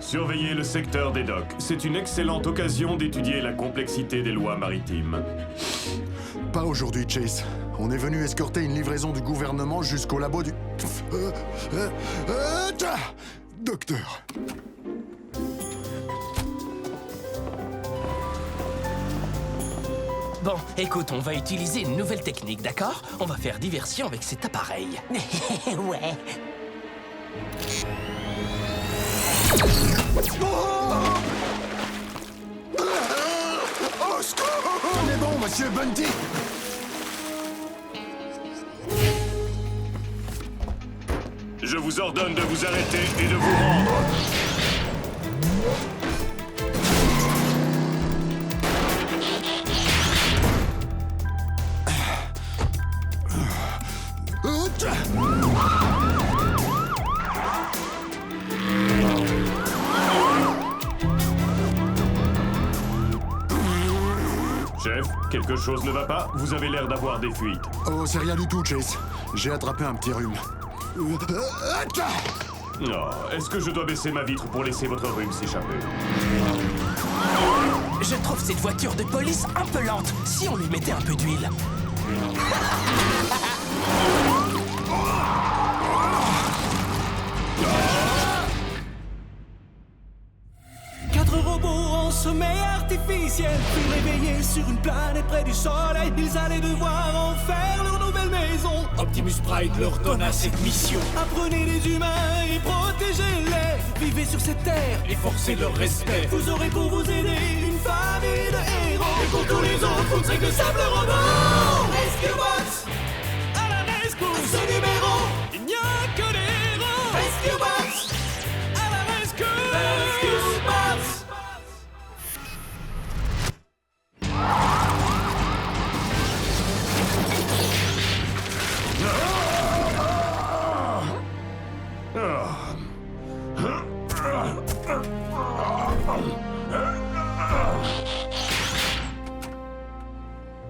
Surveiller le secteur des docks. C'est une excellente occasion d'étudier la complexité des lois maritimes. Pas aujourd'hui, Chase. On est venu escorter une livraison du gouvernement jusqu'au labo du... Docteur. Bon, écoute, on va utiliser une nouvelle technique, d'accord? On va faire diversion avec cet appareil. Ouais. Au secours! On est bon, monsieur Bunty! Je vous ordonne de vous arrêter et de vous rendre. Chef, quelque chose ne va pas? Vous avez l'air d'avoir des fuites. Oh, c'est rien du tout, Chase. J'ai attrapé un petit rhume. Oh, est-ce que je dois baisser ma vitre pour laisser votre rhume s'échapper? Je trouve cette voiture de police un peu lente. Si on lui mettait un peu d'huile. Robots en sommeil artificiel, puis réveillés sur une planète près du soleil. Ils allaient devoir en faire leur nouvelle maison. Optimus Prime leur donna cette mission. Apprenez les humains et protégez-les. Vivez sur cette terre et forcez leur respect. Vous aurez pour vous aider une famille de héros. Et pour tous les autres, vous ne serez que simples robots. Rescue Bots à la rescousse. Ce numéro, il n'y a que des héros. Rescue Bots à la rescousse. Rescue Bots.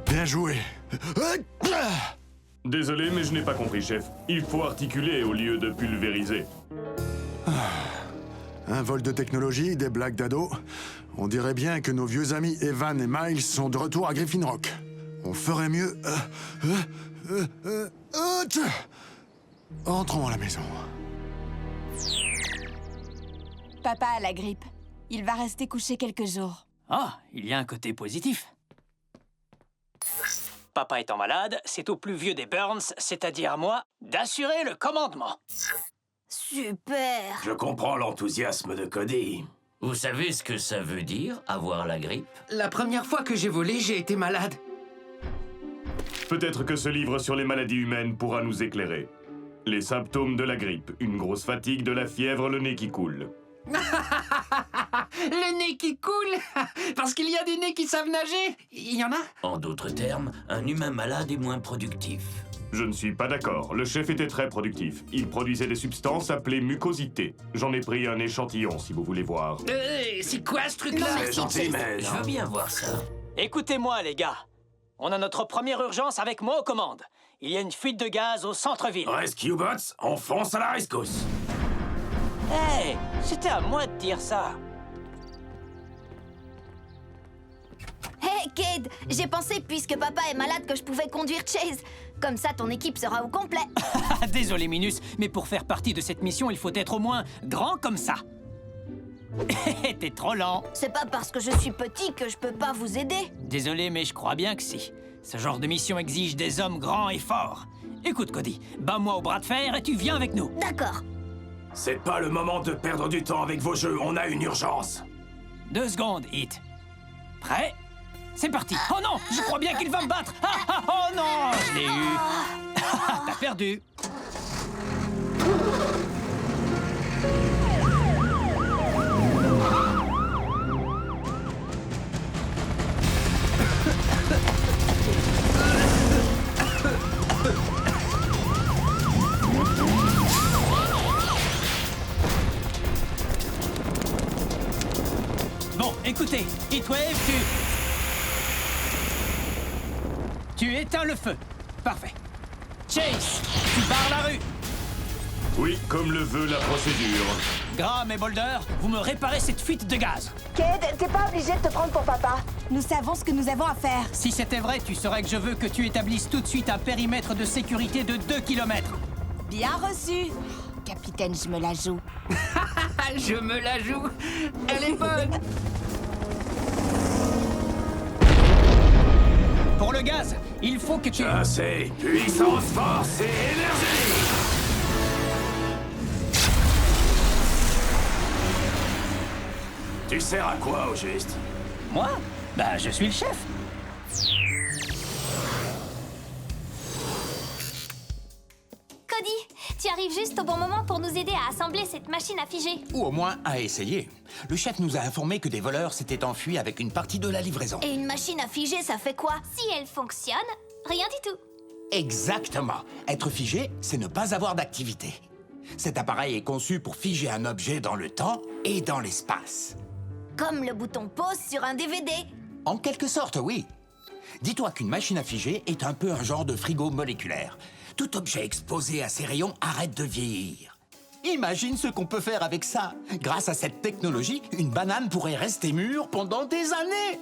Bien joué. Désolé, mais je n'ai pas compris, chef. Il faut articuler au lieu de pulvériser. Un vol de technologie, des blagues d'ado. On dirait bien que nos vieux amis Evan et Miles sont de retour à Griffin Rock. On ferait mieux... Entrons à la maison. Papa a la grippe. Il va rester couché quelques jours. Ah, il y a un côté positif. Papa étant malade, c'est au plus vieux des Burns, c'est-à-dire à moi, d'assurer le commandement. Super! Je comprends l'enthousiasme de Cody. Vous savez ce que ça veut dire, avoir la grippe? La première fois que j'ai volé, j'ai été malade. Peut-être que ce livre sur les maladies humaines pourra nous éclairer. Les symptômes de la grippe, une grosse fatigue, de la fièvre, le nez qui coule. Le nez qui coule. Parce qu'il y a des nez qui savent nager. Il y en a. En d'autres termes, un humain malade est moins productif. Je ne suis pas d'accord. Le chef était très productif. Il produisait des substances appelées mucosités. J'en ai pris un échantillon, si vous voulez voir. C'est quoi ce truc-là? C'est gentil, mais... Je veux bien voir ça. Écoutez-moi, les gars. On a notre première urgence avec moi aux commandes. Il y a une fuite de gaz au centre-ville. Rescue Bots, on fonce à la rescousse. Hey, c'était à moi de dire ça. Hey, Cade! J'ai pensé, puisque papa est malade, que je pouvais conduire Chase. Comme ça, ton équipe sera au complet. Désolé, Minus, mais pour faire partie de cette mission, il faut être au moins grand comme ça. T'es trop lent. C'est pas parce que je suis petit que je peux pas vous aider. Désolé, mais je crois bien que si. Ce genre de mission exige des hommes grands et forts. Écoute, Cody, bats-moi au bras de fer et tu viens avec nous. D'accord. C'est pas le moment de perdre du temps avec vos jeux, on a une urgence. 2 secondes, Hit. Prêt? C'est parti. Oh non, je crois bien qu'il va me battre. Oh non, je l'ai eu. T'as perdu. Bon, écoutez, Heatwave, tu éteins le feu. Parfait. Chase, tu barres la rue. Oui, comme le veut la procédure. Graham et Boulder, vous me réparez cette fuite de gaz. Cade, t'es pas obligé de te prendre pour papa. Nous savons ce que nous avons à faire. Si c'était vrai, tu saurais que je veux que tu établisses tout de suite un périmètre de sécurité de 2 km. Bien reçu. Capitaine, je me la joue. Je me la joue. Elle est bonne. Pour le gaz, il faut que tu... Assez. Puissance, force et énergie. Tu sers à quoi, au juste? Moi? Bah, je suis le chef. Cody, tu arrives juste au bon moment pour nous aider à assembler cette machine à figer. Ou au moins à essayer. Le chef nous a informé que des voleurs s'étaient enfuis avec une partie de la livraison. Et une machine à figer, ça fait quoi? Si elle fonctionne, rien du tout. Exactement. Être figé, c'est ne pas avoir d'activité. Cet appareil est conçu pour figer un objet dans le temps et dans l'espace. Comme le bouton pause sur un DVD. En quelque sorte, oui. Dis-toi qu'une machine à figer est un peu un genre de frigo moléculaire. Tout objet exposé à ces rayons arrête de vieillir. Imagine ce qu'on peut faire avec ça. Grâce à cette technologie, une banane pourrait rester mûre pendant des années.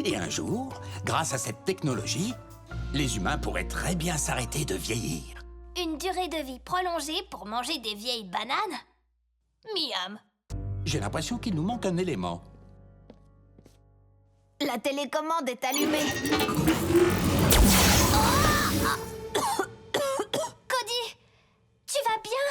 Et un jour, grâce à cette technologie, les humains pourraient très bien s'arrêter de vieillir. Une durée de vie prolongée pour manger des vieilles bananes? Miam. J'ai l'impression qu'il nous manque un élément. La télécommande est allumée. Cody, tu vas bien?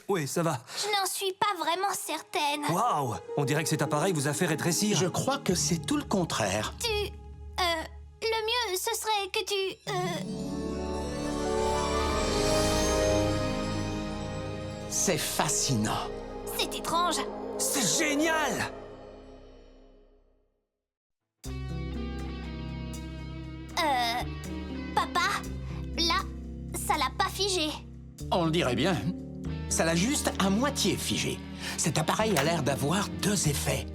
Oui, ça va. Je n'en suis pas vraiment certaine. Waouh! On dirait que cet appareil vous a fait rétrécir. Je crois que c'est tout le contraire. Le mieux, ce serait que tu... C'est fascinant. C'est étrange. C'est génial! Papa, là, ça l'a pas figé. On le dirait bien. Ça l'a juste à moitié figé. Cet appareil a l'air d'avoir deux effets.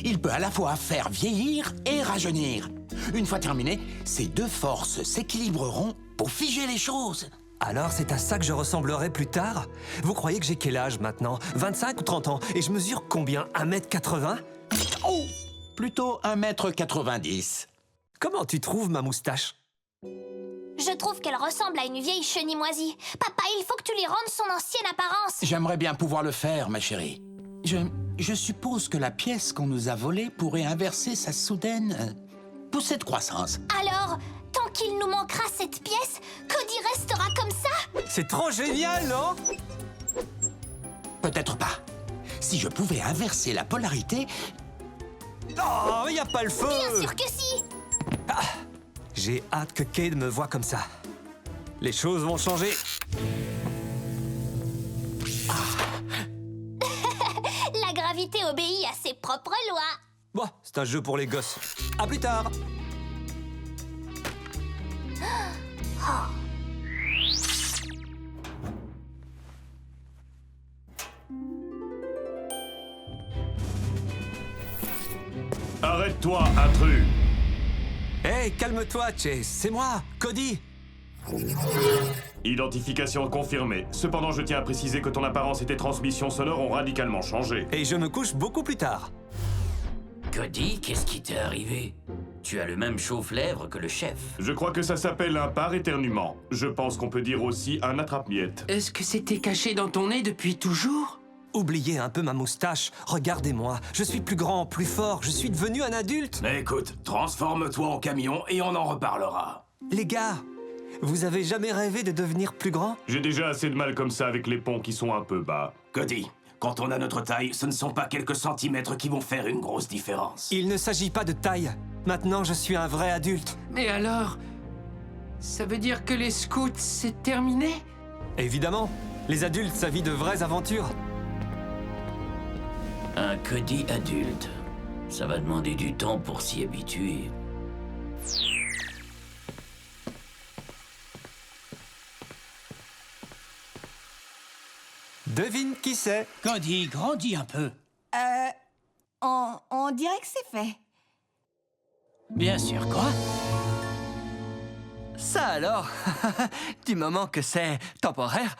Il peut à la fois faire vieillir et rajeunir. Une fois terminé, ces deux forces s'équilibreront pour figer les choses. Alors c'est à ça que je ressemblerai plus tard? Vous croyez que j'ai quel âge maintenant? 25 ou 30 ans? Et je mesure combien? 1m80? Oh! Plutôt 1m90. Comment tu trouves ma moustache? Je trouve qu'elle ressemble à une vieille chenille moisie. Papa, il faut que tu lui rendes son ancienne apparence. J'aimerais bien pouvoir le faire, ma chérie. Je suppose que la pièce qu'on nous a volée pourrait inverser sa soudaine poussée de croissance. Alors, tant qu'il nous manquera cette pièce, Cody restera comme ça? C'est trop génial, non? Peut-être pas. Si je pouvais inverser la polarité... Oh, y a pas le feu! Bien sûr que si! Ah, j'ai hâte que Cade me voie comme ça. Les choses vont changer. La gravité obéit à ses propres lois. Bon, c'est un jeu pour les gosses. À plus tard! Arrête-toi, intrus! Hey, calme-toi, Chase. C'est moi, Cody. Identification confirmée. Cependant, je tiens à préciser que ton apparence et tes transmissions sonores ont radicalement changé. Et je me couche beaucoup plus tard. Cody, qu'est-ce qui t'est arrivé? Tu as le même chauffe-lèvres que le chef. Je crois que ça s'appelle un par éternuement. Je pense qu'on peut dire aussi un attrape-miettes. Est-ce que c'était caché dans ton nez depuis toujours? Oubliez un peu ma moustache. Regardez-moi. Je suis plus grand, plus fort. Je suis devenu un adulte. Mais écoute, transforme-toi en camion et on en reparlera. Les gars, vous avez jamais rêvé de devenir plus grand? J'ai déjà assez de mal comme ça avec les ponts qui sont un peu bas. Cody, quand on a notre taille, ce ne sont pas quelques centimètres qui vont faire une grosse différence. Il ne s'agit pas de taille. Maintenant, je suis un vrai adulte. Mais alors... ça veut dire que les scouts, c'est terminé? Évidemment. Les adultes, ça vit de vraies aventures. Un Cody adulte. Ça va demander du temps pour s'y habituer. Devine qui c'est? Cody, grandis un peu. On dirait que c'est fait. Bien sûr, quoi? Ça alors? Du moment que c'est temporaire,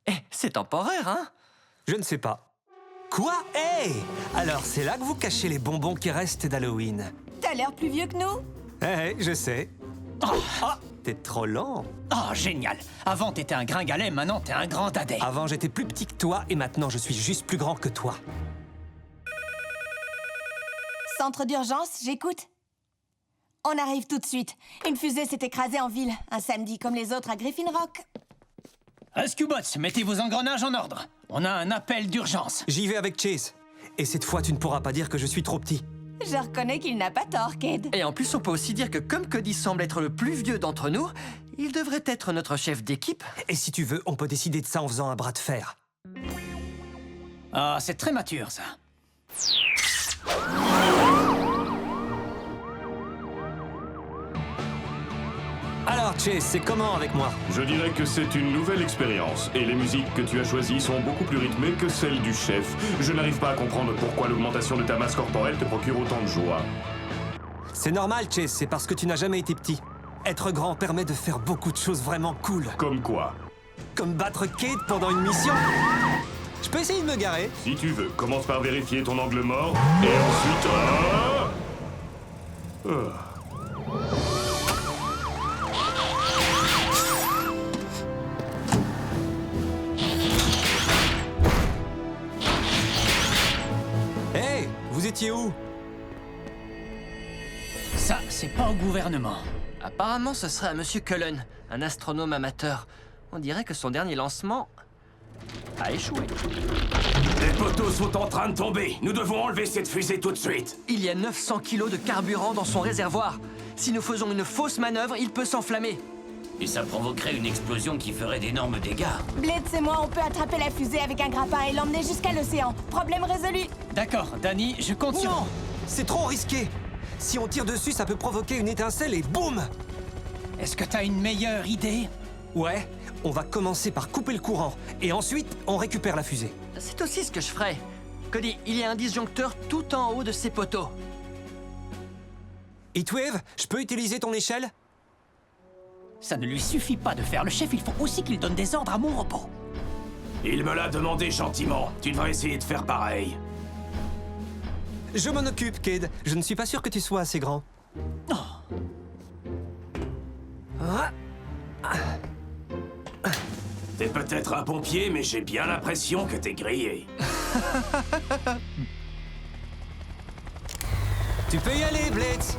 Eh, c'est temporaire, hein? Je ne sais pas. Quoi? Hey! Alors, c'est là que vous cachez les bonbons qui restent d'Halloween. T'as l'air plus vieux que nous. Eh, je sais. T'es trop lent. Oh, génial. Avant, t'étais un gringalet, maintenant, t'es un grand dadais. Avant, j'étais plus petit que toi, et maintenant, je suis juste plus grand que toi. Centre d'urgence, j'écoute. On arrive tout de suite. Une fusée s'est écrasée en ville, un samedi comme les autres à Griffin Rock. Rescue Bots, mettez vos engrenages en ordre. On a un appel d'urgence. J'y vais avec Chase. Et cette fois, tu ne pourras pas dire que je suis trop petit. Je reconnais qu'il n'a pas tort, Cade. Et en plus, on peut aussi dire que comme Cody semble être le plus vieux d'entre nous, il devrait être notre chef d'équipe. Et si tu veux, on peut décider de ça en faisant un bras de fer. Ah, c'est très mature, ça. Alors, Chase, c'est comment avec moi? Je dirais que c'est une nouvelle expérience, et les musiques que tu as choisies sont beaucoup plus rythmées que celles du chef. Je n'arrive pas à comprendre pourquoi l'augmentation de ta masse corporelle te procure autant de joie. C'est normal, Chase, c'est parce que tu n'as jamais été petit. Être grand permet de faire beaucoup de choses vraiment cool. Comme quoi? Comme battre Cade pendant une mission. Je peux essayer de me garer? Si tu veux, commence par vérifier ton angle mort, et ensuite... Hey, vous étiez où? Ça, c'est pas au gouvernement. Apparemment, ce serait à Monsieur Cullen, un astronome amateur. On dirait que son dernier lancement a échoué. Les poteaux sont en train de tomber. Nous devons enlever cette fusée tout de suite. Il y a 900 kilos de carburant dans son réservoir. Si nous faisons une fausse manœuvre, il peut s'enflammer. Et ça provoquerait une explosion qui ferait d'énormes dégâts. Blitz et moi, on peut attraper la fusée avec un grappin et l'emmener jusqu'à l'océan. Problème résolu. D'accord, Danny, je compte sur... Non, c'est trop risqué. Si on tire dessus, ça peut provoquer une étincelle et boum! Est-ce que t'as une meilleure idée? Ouais, on va commencer par couper le courant. Et ensuite, on récupère la fusée. C'est aussi ce que je ferais. Cody, il y a un disjoncteur tout en haut de ces poteaux. Heatwave, je peux utiliser ton échelle? Ça ne lui suffit pas de faire le chef, il faut aussi qu'il donne des ordres à mon robot. Il me l'a demandé gentiment. Tu devrais essayer de faire pareil. Je m'en occupe, Cade. Je ne suis pas sûr que tu sois assez grand. T'es peut-être un pompier, mais j'ai bien l'impression que t'es grillé. Tu peux y aller, Blitz.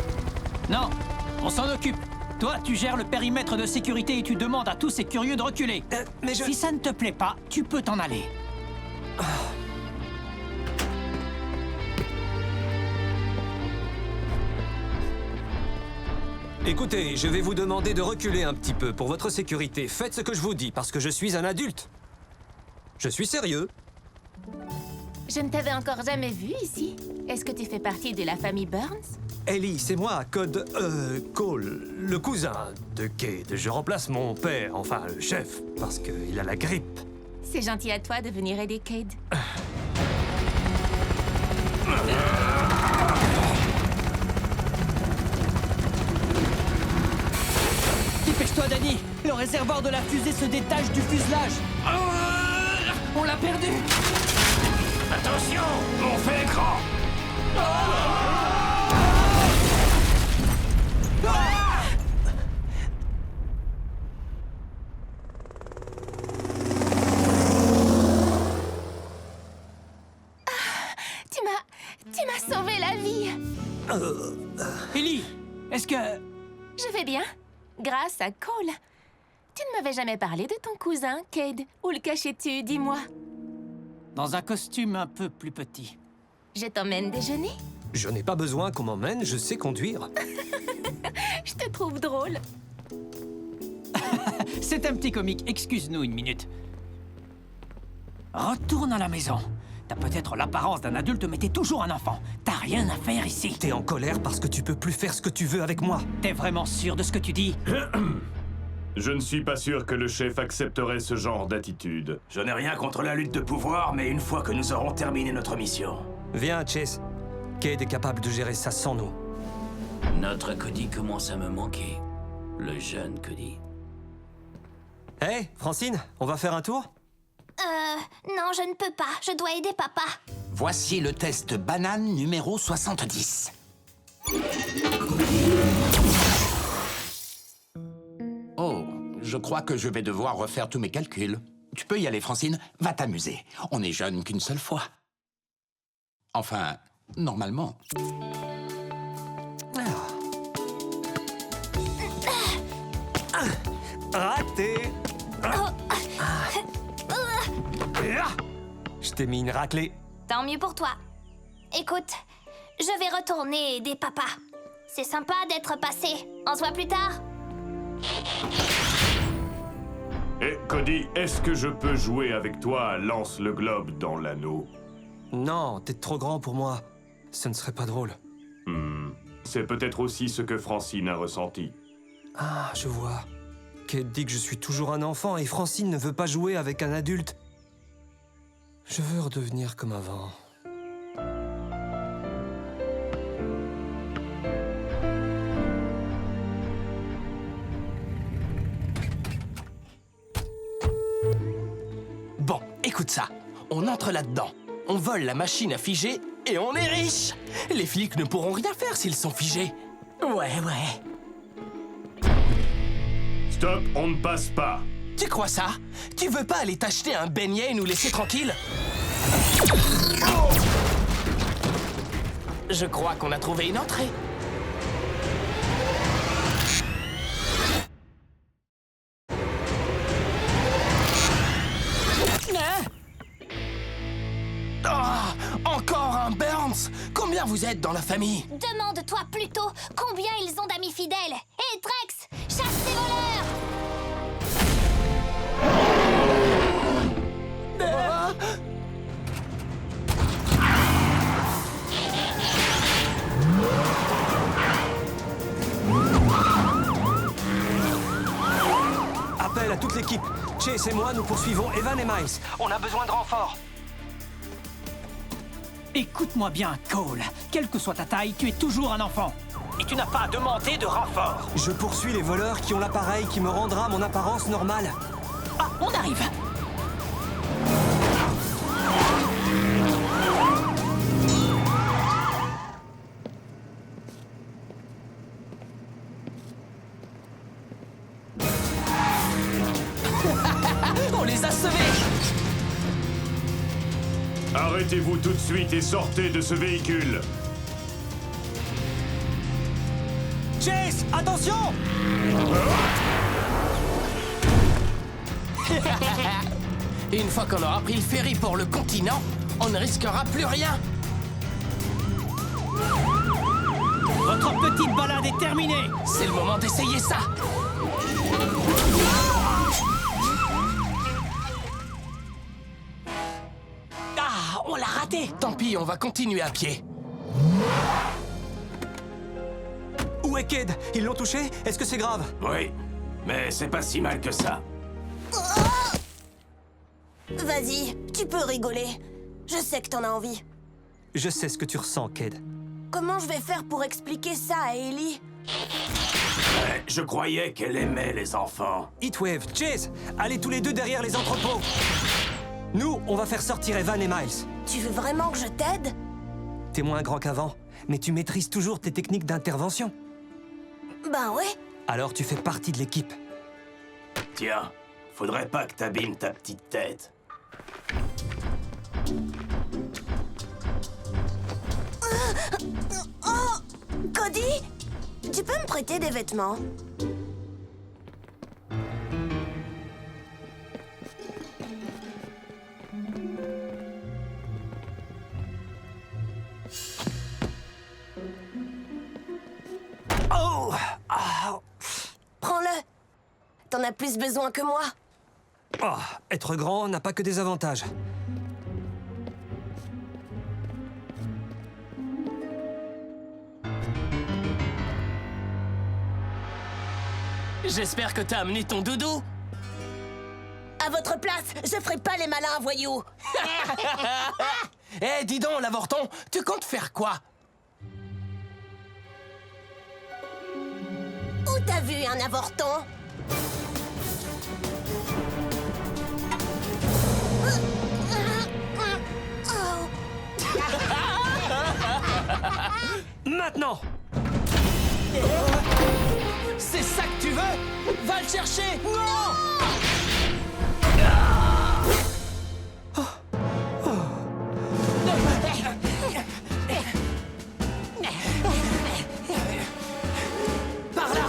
Non, on s'en occupe. Toi, tu gères le périmètre de sécurité et tu demandes à tous ces curieux de reculer. Mais je... Si ça ne te plaît pas, tu peux t'en aller. Écoutez, je vais vous demander de reculer un petit peu pour votre sécurité. Faites ce que je vous dis, parce que je suis un adulte. Je suis sérieux. Je ne t'avais encore jamais vu ici. Est-ce que tu fais partie de la famille Burns? Ellie, c'est moi, Cole, le cousin de Cade. Je remplace mon père, enfin le chef, parce qu'il a la grippe. C'est gentil à toi de venir aider Cade. Dépêche-toi, Danny. Le réservoir de la fusée se détache du fuselage. On l'a perdu. Attention, on fait écran. Tu m'as sauvé la vie. Ellie, est-ce que... Je vais bien, grâce à Cole. Tu ne m'avais jamais parlé de ton cousin, Cade. Où le cachais-tu, dis-moi? Dans un costume un peu plus petit. Je t'emmène déjeuner? Je n'ai pas besoin qu'on m'emmène, je sais conduire. Je te trouve drôle. C'est un petit comique, excuse-nous une minute. Retourne à la maison. T'as peut-être l'apparence d'un adulte, mais t'es toujours un enfant. T'as rien à faire ici. T'es en colère parce que tu peux plus faire ce que tu veux avec moi. T'es vraiment sûr de ce que tu dis? Je ne suis pas sûr que le chef accepterait ce genre d'attitude. Je n'ai rien contre la lutte de pouvoir, mais une fois que nous aurons terminé notre mission... Viens, Chase. Cade est capable de gérer ça sans nous. Notre Cody commence à me manquer. Le jeune Cody. Hey, Francine, on va faire un tour? Non, je ne peux pas. Je dois aider papa. Voici le test banane numéro 70. Oh, je crois que je vais devoir refaire tous mes calculs. Tu peux y aller, Francine. Va t'amuser. On n'est jeune qu'une seule fois. Enfin, normalement. Raté. Je t'ai mis une raclée. Tant mieux pour toi. Écoute, je vais retourner aider papa. C'est sympa d'être passé. On se voit plus tard. Eh, Cody, est-ce que je peux jouer avec toi à Lance le globe dans l'anneau? Non, t'es trop grand pour moi. Ce ne serait pas drôle. C'est peut-être aussi ce que Francine a ressenti. Ah, je vois. Kate dit que je suis toujours un enfant et Francine ne veut pas jouer avec un adulte. Je veux redevenir comme avant. Bon, écoute ça. On entre là-dedans. On vole la machine à figer et on est riche. Les flics ne pourront rien faire s'ils sont figés. Ouais. Stop, on ne passe pas. Tu crois ça? Tu veux pas aller t'acheter un beignet et nous laisser tranquilles? Je crois qu'on a trouvé une entrée. Encore un Burns! Combien vous êtes dans la famille? Demande-toi plutôt combien ils ont d'amis fidèles. Hé, Trex, chasse ces voleurs! Appel à toute l'équipe. Chase et moi, nous poursuivons Evan et Miles. On a besoin de renforts. Écoute-moi bien, Cole. Quelle que soit ta taille, tu es toujours un enfant. Et tu n'as pas à demander de renfort. Je poursuis les voleurs qui ont l'appareil qui me rendra mon apparence normale. Ah, on arrive. On les a sauvés! Arrêtez-vous tout de suite et sortez de ce véhicule. Chase, attention! Une fois qu'on aura pris le ferry pour le continent, on ne risquera plus rien. Votre petite balade est terminée. C'est le moment d'essayer ça. Ah, on l'a raté. Tant pis, on va continuer à pied. Où est Cade? Ils l'ont touché? Est-ce que c'est grave? Oui, mais c'est pas si mal que ça. Vas-y, tu peux rigoler. Je sais que t'en as envie. Je sais ce que tu ressens, Cade. Comment je vais faire pour expliquer ça à Ellie? Je croyais qu'elle aimait les enfants. Heatwave, Chase, allez tous les deux derrière les entrepôts. Nous, on va faire sortir Evan et Miles. Tu veux vraiment que je t'aide? T'es moins grand qu'avant, mais tu maîtrises toujours tes techniques d'intervention. Ben ouais. Alors tu fais partie de l'équipe. Tiens, faudrait pas que t'abîmes ta petite tête. Oh! Cody? Tu peux me prêter des vêtements? Oh! Ah. Prends-le. T'en as plus besoin que moi. Oh, être grand n'a pas que des avantages. J'espère que t'as amené ton doudou. À votre place, je ferai pas les malins voyous. Eh, dis donc, l'avorton, tu comptes faire quoi? Où t'as vu un avorton? C'est ça que tu veux? Va le chercher! Non! Par là!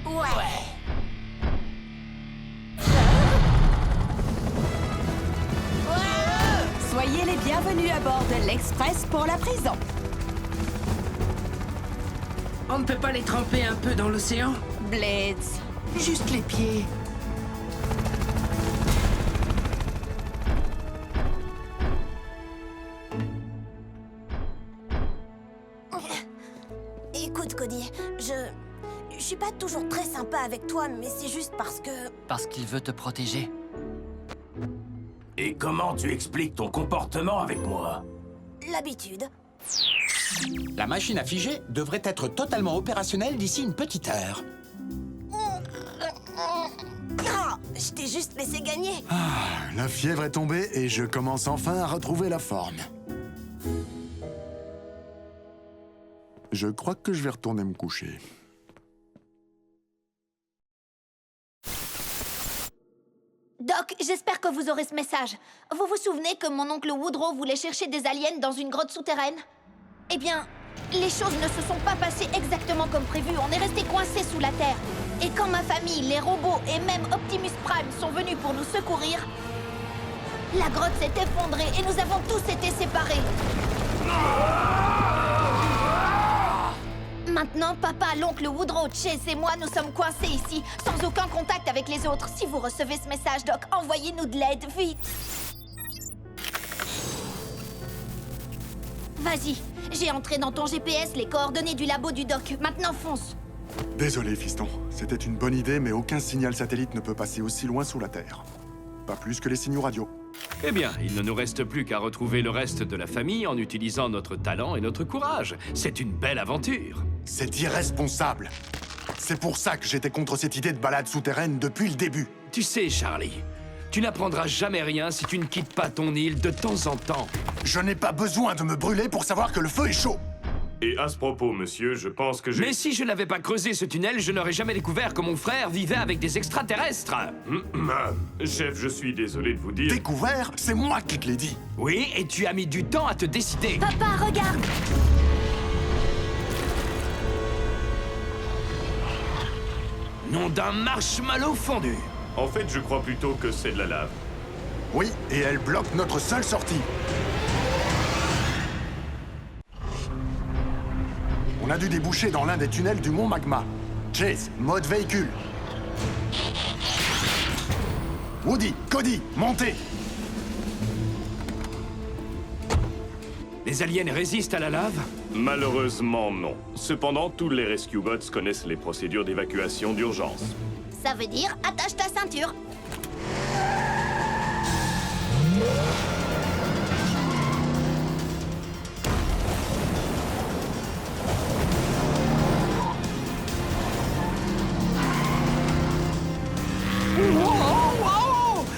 Ouais. Soyez les bienvenus à bord de l'Express pour la prison. On ne peut pas les tremper un peu dans l'océan? Blitz. Juste les pieds. Écoute, Cody, je suis pas toujours très sympa avec toi, mais c'est juste parce que... Parce qu'il veut te protéger. Et comment tu expliques ton comportement avec moi? L'habitude. La machine à figer devrait être totalement opérationnelle d'ici une petite heure. Ah, je t'ai juste laissé gagner. La fièvre est tombée et je commence enfin à retrouver la forme. Je crois que je vais retourner me coucher. Doc, j'espère que vous aurez ce message. Vous vous souvenez que mon oncle Woodrow voulait chercher des aliens dans une grotte souterraine? Eh bien, les choses ne se sont pas passées exactement comme prévu. On est resté coincés sous la terre. Et quand ma famille, les robots et même Optimus Prime sont venus pour nous secourir, la grotte s'est effondrée et nous avons tous été séparés. Maintenant, papa, l'oncle Woodrow, Chase et moi, nous sommes coincés ici, sans aucun contact avec les autres. Si vous recevez ce message, Doc, envoyez-nous de l'aide, vite. Vas-y, j'ai entré dans ton GPS les coordonnées du labo du Doc. Maintenant, fonce. Désolé, fiston. C'était une bonne idée, mais aucun signal satellite ne peut passer aussi loin sous la Terre. Pas plus que les signaux radio. Eh bien, il ne nous reste plus qu'à retrouver le reste de la famille en utilisant notre talent et notre courage. C'est une belle aventure. C'est irresponsable. C'est pour ça que j'étais contre cette idée de balade souterraine depuis le début. Tu sais, Charlie, tu n'apprendras jamais rien si tu ne quittes pas ton île de temps en temps. Je n'ai pas besoin de me brûler pour savoir que le feu est chaud. Et à ce propos, monsieur, je pense que j'ai... Mais si je n'avais pas creusé ce tunnel, je n'aurais jamais découvert que mon frère vivait avec des extraterrestres. Chef, je suis désolé de vous dire... Découvert? C'est moi qui te l'ai dit. Oui, et tu as mis du temps à te décider. Papa, regarde! Nom d'un marshmallow fondu. En fait, je crois plutôt que c'est de la lave. Oui, et elle bloque notre seule sortie. On a dû déboucher dans l'un des tunnels du mont Magma. Chase, mode véhicule. Woody, Cody, montez. Les aliens résistent à la lave? Malheureusement, non. Cependant, tous les Rescue Bots connaissent les procédures d'évacuation d'urgence. Ça veut dire attache ta ceinture.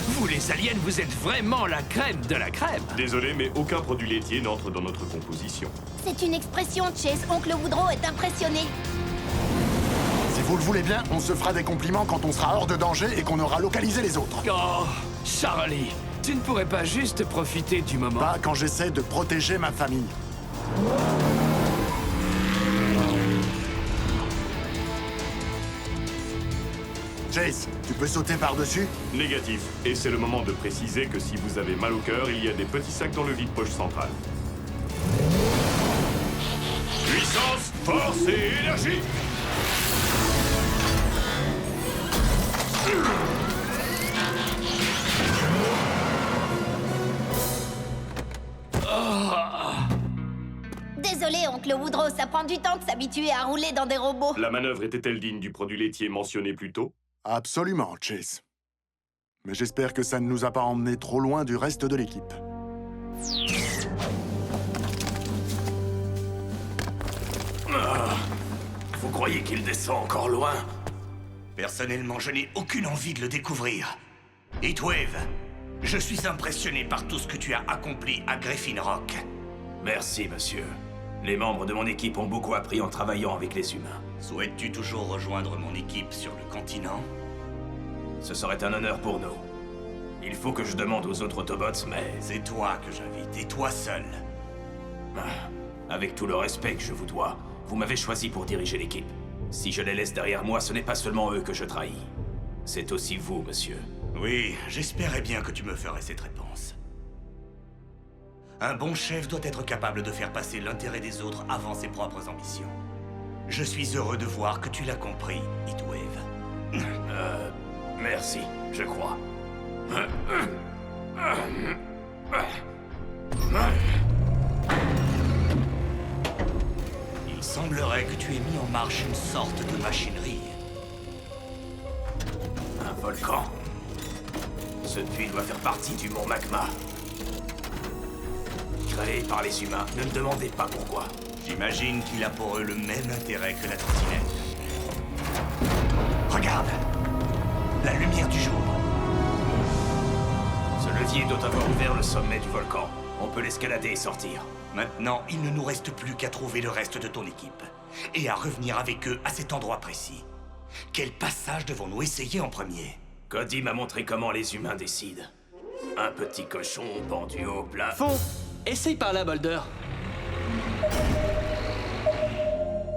Vous les aliens, vous êtes vraiment la crème de la crème. Désolé, mais aucun produit laitier n'entre dans notre composition. C'est une expression, Chase. Oncle Woodrow est impressionné. Si vous le voulez bien, on se fera des compliments quand on sera hors de danger et qu'on aura localisé les autres. Oh, Charlie, tu ne pourrais pas juste profiter du moment? Pas quand j'essaie de protéger ma famille. Chase, tu peux sauter par-dessus? Négatif. Et c'est le moment de préciser que si vous avez mal au cœur, il y a des petits sacs dans le vide-poche central. Puissance, force et énergie! Désolé, oncle Woodrow, ça prend du temps de s'habituer à rouler dans des robots. La manœuvre était-elle digne du produit laitier mentionné plus tôt? Absolument, Chase. Mais j'espère que ça ne nous a pas emmenés trop loin du reste de l'équipe. Vous croyez qu'il descend encore loin? Personnellement, je n'ai aucune envie de le découvrir. Heatwave, je suis impressionné par tout ce que tu as accompli à Griffin Rock. Merci, monsieur. Les membres de mon équipe ont beaucoup appris en travaillant avec les humains. Souhaites-tu toujours rejoindre mon équipe sur le continent? Ce serait un honneur pour nous. Il faut que je demande aux autres Autobots, mais... C'est toi que j'invite, et toi seul. Avec tout le respect que je vous dois, vous m'avez choisi pour diriger l'équipe. Si je les laisse derrière moi, ce n'est pas seulement eux que je trahis. C'est aussi vous, monsieur. Oui, j'espérais bien que tu me ferais cette réponse. Un bon chef doit être capable de faire passer l'intérêt des autres avant ses propres ambitions. Je suis heureux de voir que tu l'as compris, Heatwave. Merci, je crois. Il semblerait que tu aies mis en marche une sorte de machinerie. Un volcan. Ce puits doit faire partie du mont Magma. Créé par les humains, ne me demandez pas pourquoi. J'imagine qu'il a pour eux le même intérêt que la trottinette. Regarde! La lumière du jour. Ce levier doit avoir ouvert le sommet du volcan. On peut l'escalader et sortir. Maintenant, il ne nous reste plus qu'à trouver le reste de ton équipe. Et à revenir avec eux à cet endroit précis. Quel passage devons-nous essayer en premier? Cody m'a montré comment les humains décident. Un petit cochon pendu au plafond. Essaye par là, Boulder.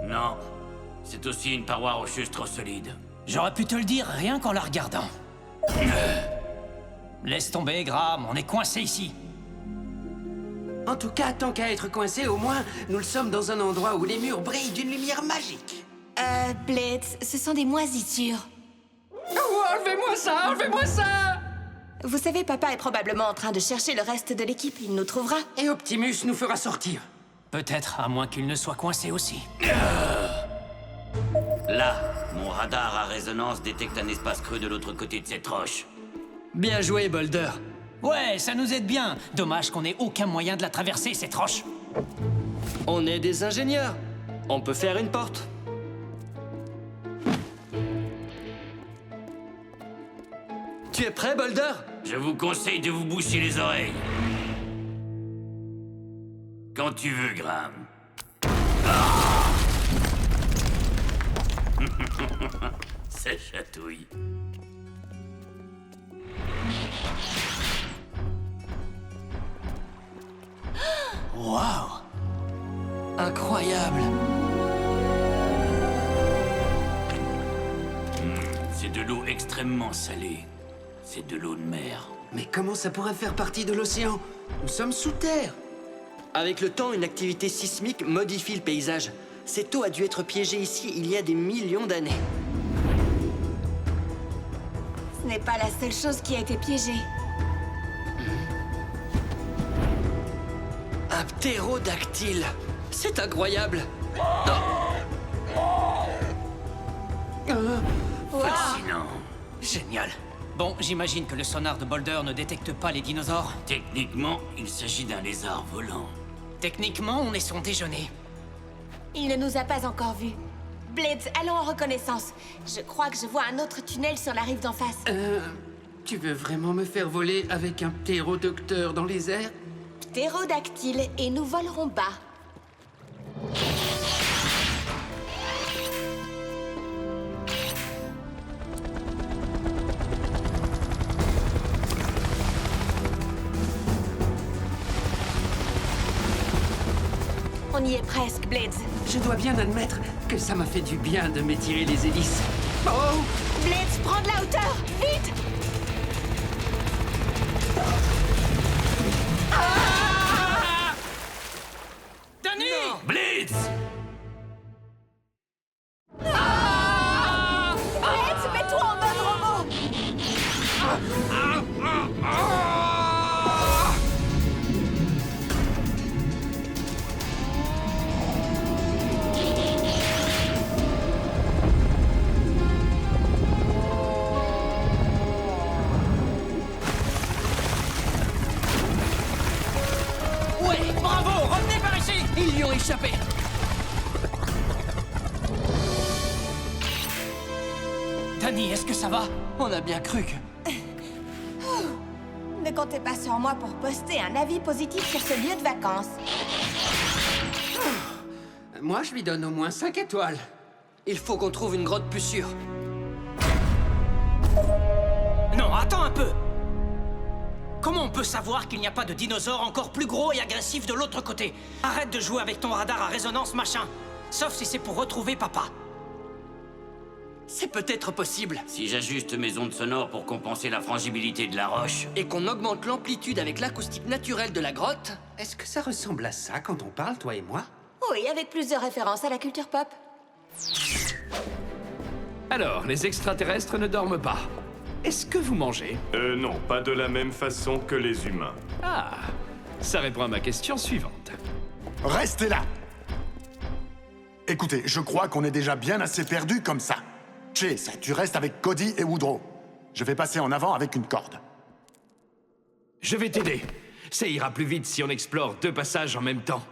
Non. C'est aussi une paroi rocheuse trop solide. J'aurais pu te le dire rien qu'en la regardant. Laisse tomber, Graham, on est coincé ici. En tout cas, tant qu'à être coincé, au moins, nous le sommes dans un endroit où les murs brillent d'une lumière magique. Blitz, ce sont des moisissures. Oh, enlevez-moi ça, enlevez-moi ça! Vous savez, papa est probablement en train de chercher le reste de l'équipe. Il nous trouvera. Et Optimus nous fera sortir. Peut-être, à moins qu'il ne soit coincé aussi. Là, mon radar à résonance détecte un espace creux de l'autre côté de cette roche. Bien joué, Boulder. Ouais, ça nous aide bien. Dommage qu'on ait aucun moyen de la traverser, cette roche. On est des ingénieurs. On peut faire une porte. Tu es prêt, Boulder? Je vous conseille de vous boucher les oreilles. Quand tu veux, Graham. Ça chatouille. Waouh! Incroyable! C'est de l'eau extrêmement salée. C'est de l'eau de mer. Mais comment ça pourrait faire partie de l'océan? Nous sommes sous terre. Avec le temps, une activité sismique modifie le paysage. Cette eau a dû être piégée ici il y a des millions d'années. Ce n'est pas la seule chose qui a été piégée. Un ptérodactyle. C'est incroyable. Fascinant. Génial. Bon, j'imagine que le sonar de Boulder ne détecte pas les dinosaures. Techniquement, il s'agit d'un lézard volant. Techniquement, on est son déjeuner. Il ne nous a pas encore vus. Blitz, allons en reconnaissance. Je crois que je vois un autre tunnel sur la rive d'en face. Tu veux vraiment me faire voler avec un ptérodactyle dans les airs? Ptérodactyle, et nous volerons bas. On y est presque, Blitz. Je dois bien admettre que ça m'a fait du bien de m'étirer les hélices. Oh! Blitz, prends de la hauteur! Vite! Danny! Blitz! Blitz, mets-toi en mode robot! Ouais, bravo! Revenez par ici! Ils lui ont échappé. Danny, est-ce que ça va? On a bien cru que... Ne comptez pas sur moi pour poster un avis positif sur ce lieu de vacances. Moi, je lui donne au moins 5 étoiles. Il faut qu'on trouve une grotte plus sûre. Non, attends un peu. Comment on peut savoir qu'il n'y a pas de dinosaure encore plus gros et agressif de l'autre côté? Arrête de jouer avec ton radar à résonance, machin. Sauf si c'est pour retrouver papa. C'est peut-être possible. Si j'ajuste mes ondes sonores pour compenser la frangibilité de la roche... Et qu'on augmente l'amplitude avec l'acoustique naturelle de la grotte. Est-ce que ça ressemble à ça quand on parle, toi et moi? Oui, avec plus de références à la culture pop. Alors, les extraterrestres ne dorment pas. Est-ce que vous mangez? Non, pas de la même façon que les humains. Ah, ça répond à ma question suivante. Restez là! Écoutez, je crois qu'on est déjà bien assez perdus comme ça. Chase, tu restes avec Cody et Woodrow. Je vais passer en avant avec une corde. Je vais t'aider. Ça ira plus vite si on explore 2 passages en même temps.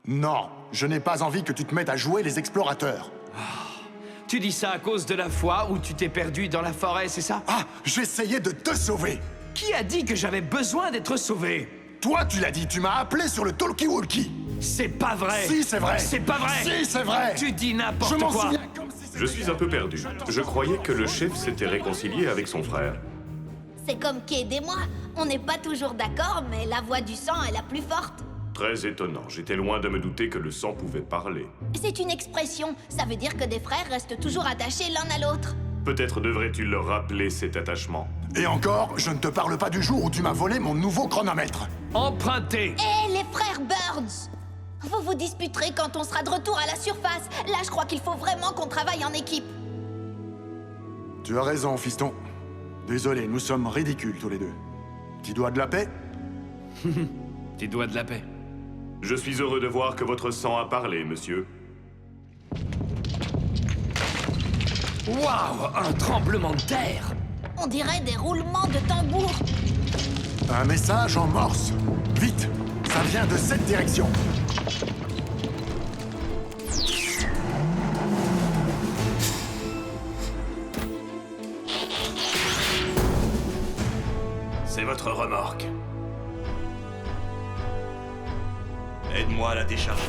Non, je n'ai pas envie que tu te mettes à jouer les explorateurs. Tu dis ça à cause de la fois où tu t'es perdu dans la forêt, c'est ça? Ah, j'essayais de te sauver! Qui a dit que j'avais besoin d'être sauvé? Toi, tu l'as dit, tu m'as appelé sur le talkie-walkie! C'est pas vrai! Si, c'est vrai! C'est pas vrai! Si, c'est vrai! Tu dis n'importe quoi! Je m'en souviens comme si c'était... Je suis un peu perdu. Je croyais que le chef s'était réconcilié avec son frère. C'est comme Cade et moi. On n'est pas toujours d'accord, mais la voix du sang est la plus forte. Très étonnant. J'étais loin de me douter que le sang pouvait parler. C'est une expression. Ça veut dire que des frères restent toujours attachés l'un à l'autre. Peut-être devrais-tu leur rappeler cet attachement. Et encore, je ne te parle pas du jour où tu m'as volé mon nouveau chronomètre. Emprunté! Hé, les frères Birds! Vous vous disputerez quand on sera de retour à la surface. Là, je crois qu'il faut vraiment qu'on travaille en équipe. Tu as raison, fiston. Désolé, nous sommes ridicules tous les deux. Petit doigt de la paix? Petit doigt de la paix. Je suis heureux de voir que votre sang a parlé, monsieur. Waouh! Un tremblement de terre! On dirait des roulements de tambour. Un message en morse. Vite! Ça vient de cette direction. C'est votre remorque. Aide-moi à la décharger.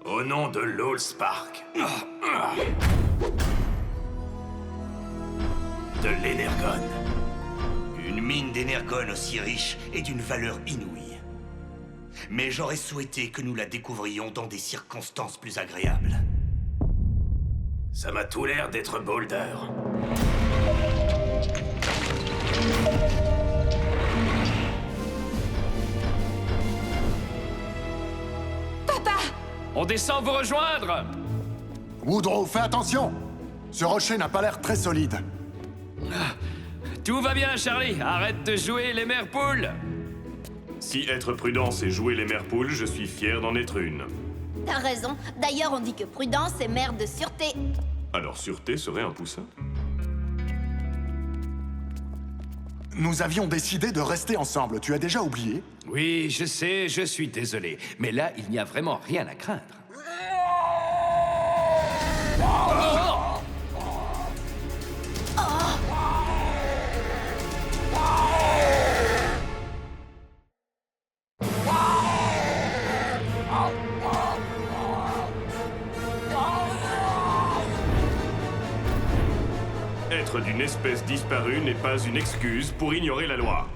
Au nom de l'Allspark. De l'énergone. Une mine d'énergone aussi riche et d'une valeur inouïe. Mais j'aurais souhaité que nous la découvrions dans des circonstances plus agréables. Ça m'a tout l'air d'être Boulder. Papa! On descend vous rejoindre! Woodrow, fais attention! Ce rocher n'a pas l'air très solide. Tout va bien, Charlie. Arrête de jouer les mères poules. Si être prudent, c'est jouer les mères poules, je suis fier d'en être une. T'as raison. D'ailleurs, on dit que prudence est mère de sûreté. Alors, sûreté serait un poussin? Nous avions décidé de rester ensemble. Tu as déjà oublié? Oui, je sais, je suis désolé. Mais là, il n'y a vraiment rien à craindre. Être d'une espèce disparue n'est pas une excuse pour ignorer la loi.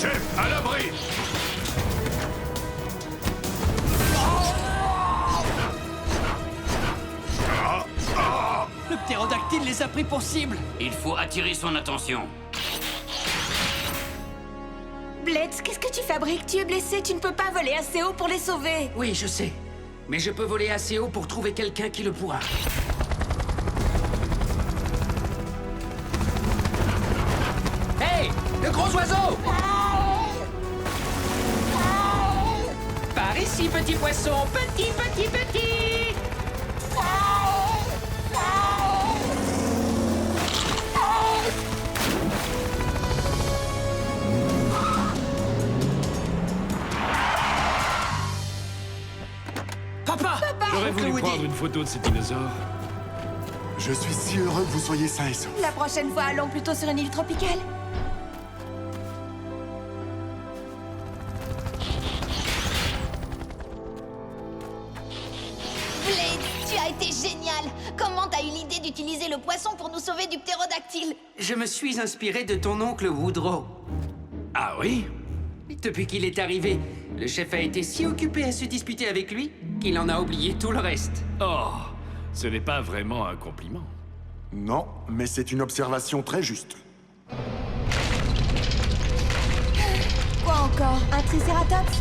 Chef, à l'abri! Le ptérodactyle les a pris pour cible. Il faut attirer son attention. Blitz, qu'est-ce que tu fabriques? Tu es blessé, tu ne peux pas voler assez haut pour les sauver. Oui, je sais. Mais je peux voler assez haut pour trouver quelqu'un qui le pourra. Hey! Le gros oiseau! Par ici, petit poisson! Petit, petit, petit! Papa! J'aurais voulu prendre une photo de ces dinosaures. Je suis si heureux que vous soyez sains et saufs. La prochaine fois, allons plutôt sur une île tropicale. Blade, tu as été génial! Comment t'as eu l'idée d'utiliser le poisson pour nous sauver du ptérodactyle? Je me suis inspiré de ton oncle Woodrow. Ah oui? Depuis qu'il est arrivé, le chef a été si occupé à se disputer avec lui qu'il en a oublié tout le reste. Oh, ce n'est pas vraiment un compliment. Non, mais c'est une observation très juste. Quoi encore? Un tricératops?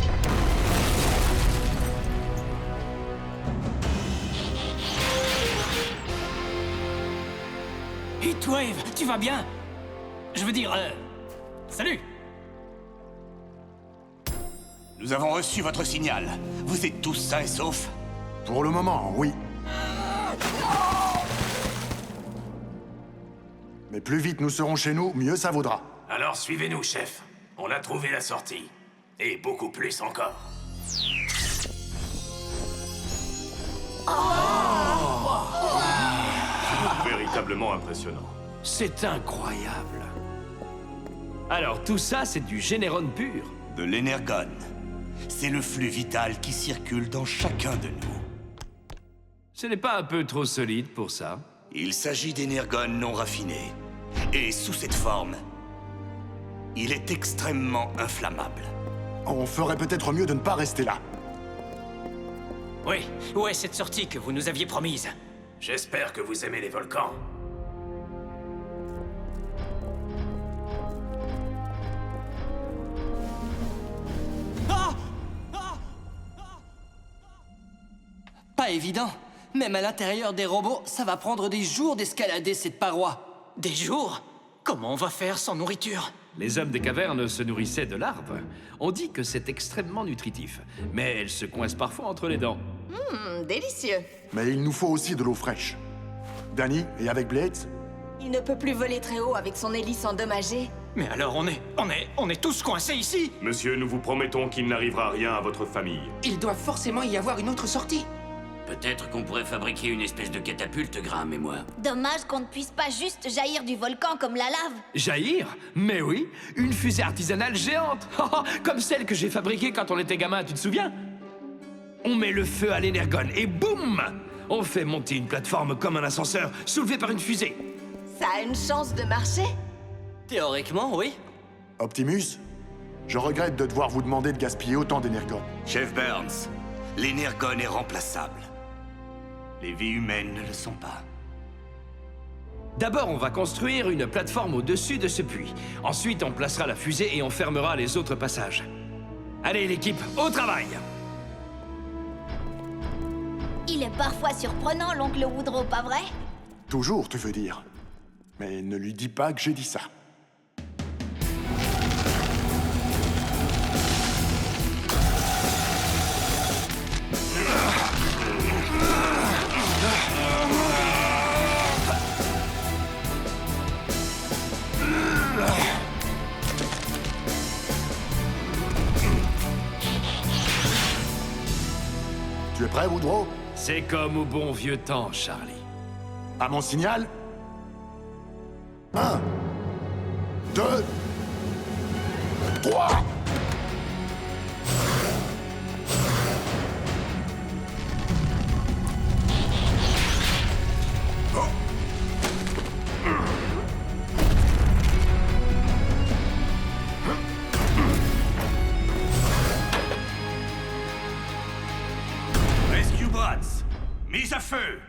Heatwave, tu vas bien? Je veux dire, salut! Nous avons reçu votre signal. Vous êtes tous sains et saufs? Pour le moment, oui. Mais plus vite nous serons chez nous, mieux ça vaudra. Alors suivez-nous, chef. On a trouvé la sortie. Et beaucoup plus encore. Véritablement impressionnant. C'est incroyable. Alors tout ça, c'est du générone pur? De l'énergone. C'est le flux vital qui circule dans chacun de nous. Ce n'est pas un peu trop solide pour ça? Il s'agit d'énergone non raffiné. Et sous cette forme, il est extrêmement inflammable. On ferait peut-être mieux de ne pas rester là. Oui, où est cette sortie que vous nous aviez promise? J'espère que vous aimez les volcans. Pas évident. Même à l'intérieur des robots, ça va prendre des jours d'escalader cette paroi. Des jours? Comment on va faire sans nourriture? Les hommes des cavernes se nourrissaient de larves. On dit que c'est extrêmement nutritif, mais elles se coincent parfois entre les dents. Délicieux. Mais il nous faut aussi de l'eau fraîche. Danny, et avec Blades? Il ne peut plus voler très haut avec son hélice endommagée. Mais alors on est tous coincés ici? Monsieur, nous vous promettons qu'il n'arrivera rien à votre famille. Il doit forcément y avoir une autre sortie. Peut-être qu'on pourrait fabriquer une espèce de catapulte, Graham et moi. Dommage qu'on ne puisse pas juste jaillir du volcan comme la lave. Jaillir? Mais oui, une fusée artisanale géante. Comme celle que j'ai fabriquée quand on était gamin, tu te souviens? On met le feu à l'énergone et boum! On fait monter une plateforme comme un ascenseur, soulevée par une fusée. Ça a une chance de marcher? Théoriquement, oui. Optimus, je regrette de devoir vous demander de gaspiller autant d'énergone. Chef Burns, l'énergone est remplaçable. Les vies humaines ne le sont pas. D'abord, on va construire une plateforme au-dessus de ce puits. Ensuite, on placera la fusée et on fermera les autres passages. Allez, l'équipe, au travail! Il est parfois surprenant, l'oncle Woodrow, pas vrai? Toujours, tu veux dire. Mais ne lui dis pas que j'ai dit ça. Tu es prêt, Woodrow? C'est comme au bon vieux temps, Charlie. À mon signal? 1, 2, 3. Rescue Bots, mise à feu!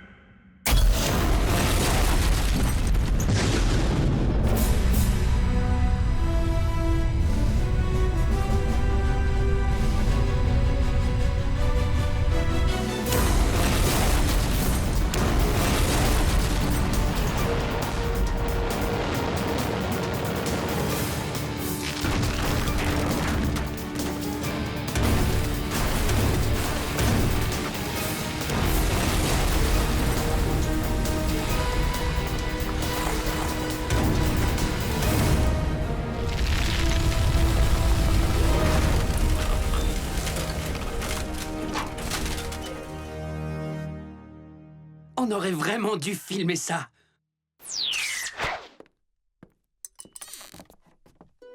On aurait vraiment dû filmer ça.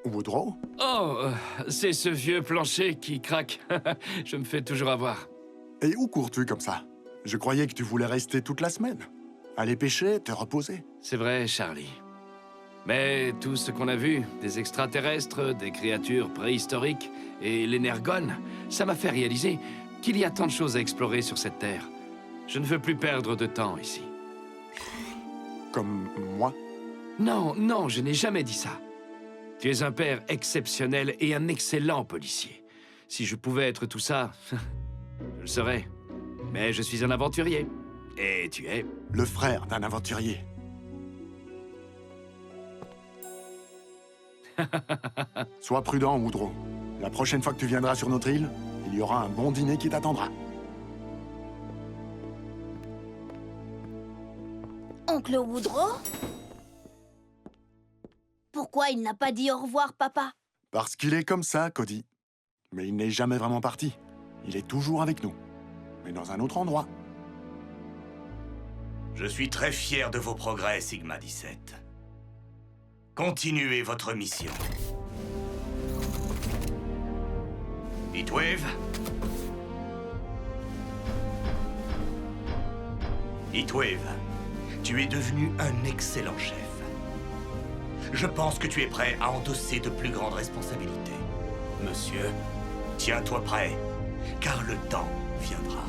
Woodrow? Oh, c'est ce vieux plancher qui craque. Je me fais toujours avoir. Et où cours-tu comme ça? Je croyais que tu voulais rester toute la semaine. Aller pêcher, te reposer. C'est vrai, Charlie. Mais tout ce qu'on a vu, des extraterrestres, des créatures préhistoriques et l'énergone, ça m'a fait réaliser qu'il y a tant de choses à explorer sur cette Terre. Je ne veux plus perdre de temps ici. Comme moi? Non, non, je n'ai jamais dit ça. Tu es un père exceptionnel et un excellent policier. Si je pouvais être tout ça, je le serais. Mais je suis un aventurier. Et tu es... Le frère d'un aventurier. Sois prudent, Woodrow. La prochaine fois que tu viendras sur notre île, il y aura un bon dîner qui t'attendra. Oncle Woodrow? Pourquoi il n'a pas dit au revoir, papa? Parce qu'il est comme ça, Cody. Mais il n'est jamais vraiment parti. Il est toujours avec nous. Mais dans un autre endroit. Je suis très fier de vos progrès, Sigma 17. Continuez votre mission. Heatwave? Heatwave, tu es devenu un excellent chef. Je pense que tu es prêt à endosser de plus grandes responsabilités. Monsieur, tiens-toi prêt, car le temps viendra.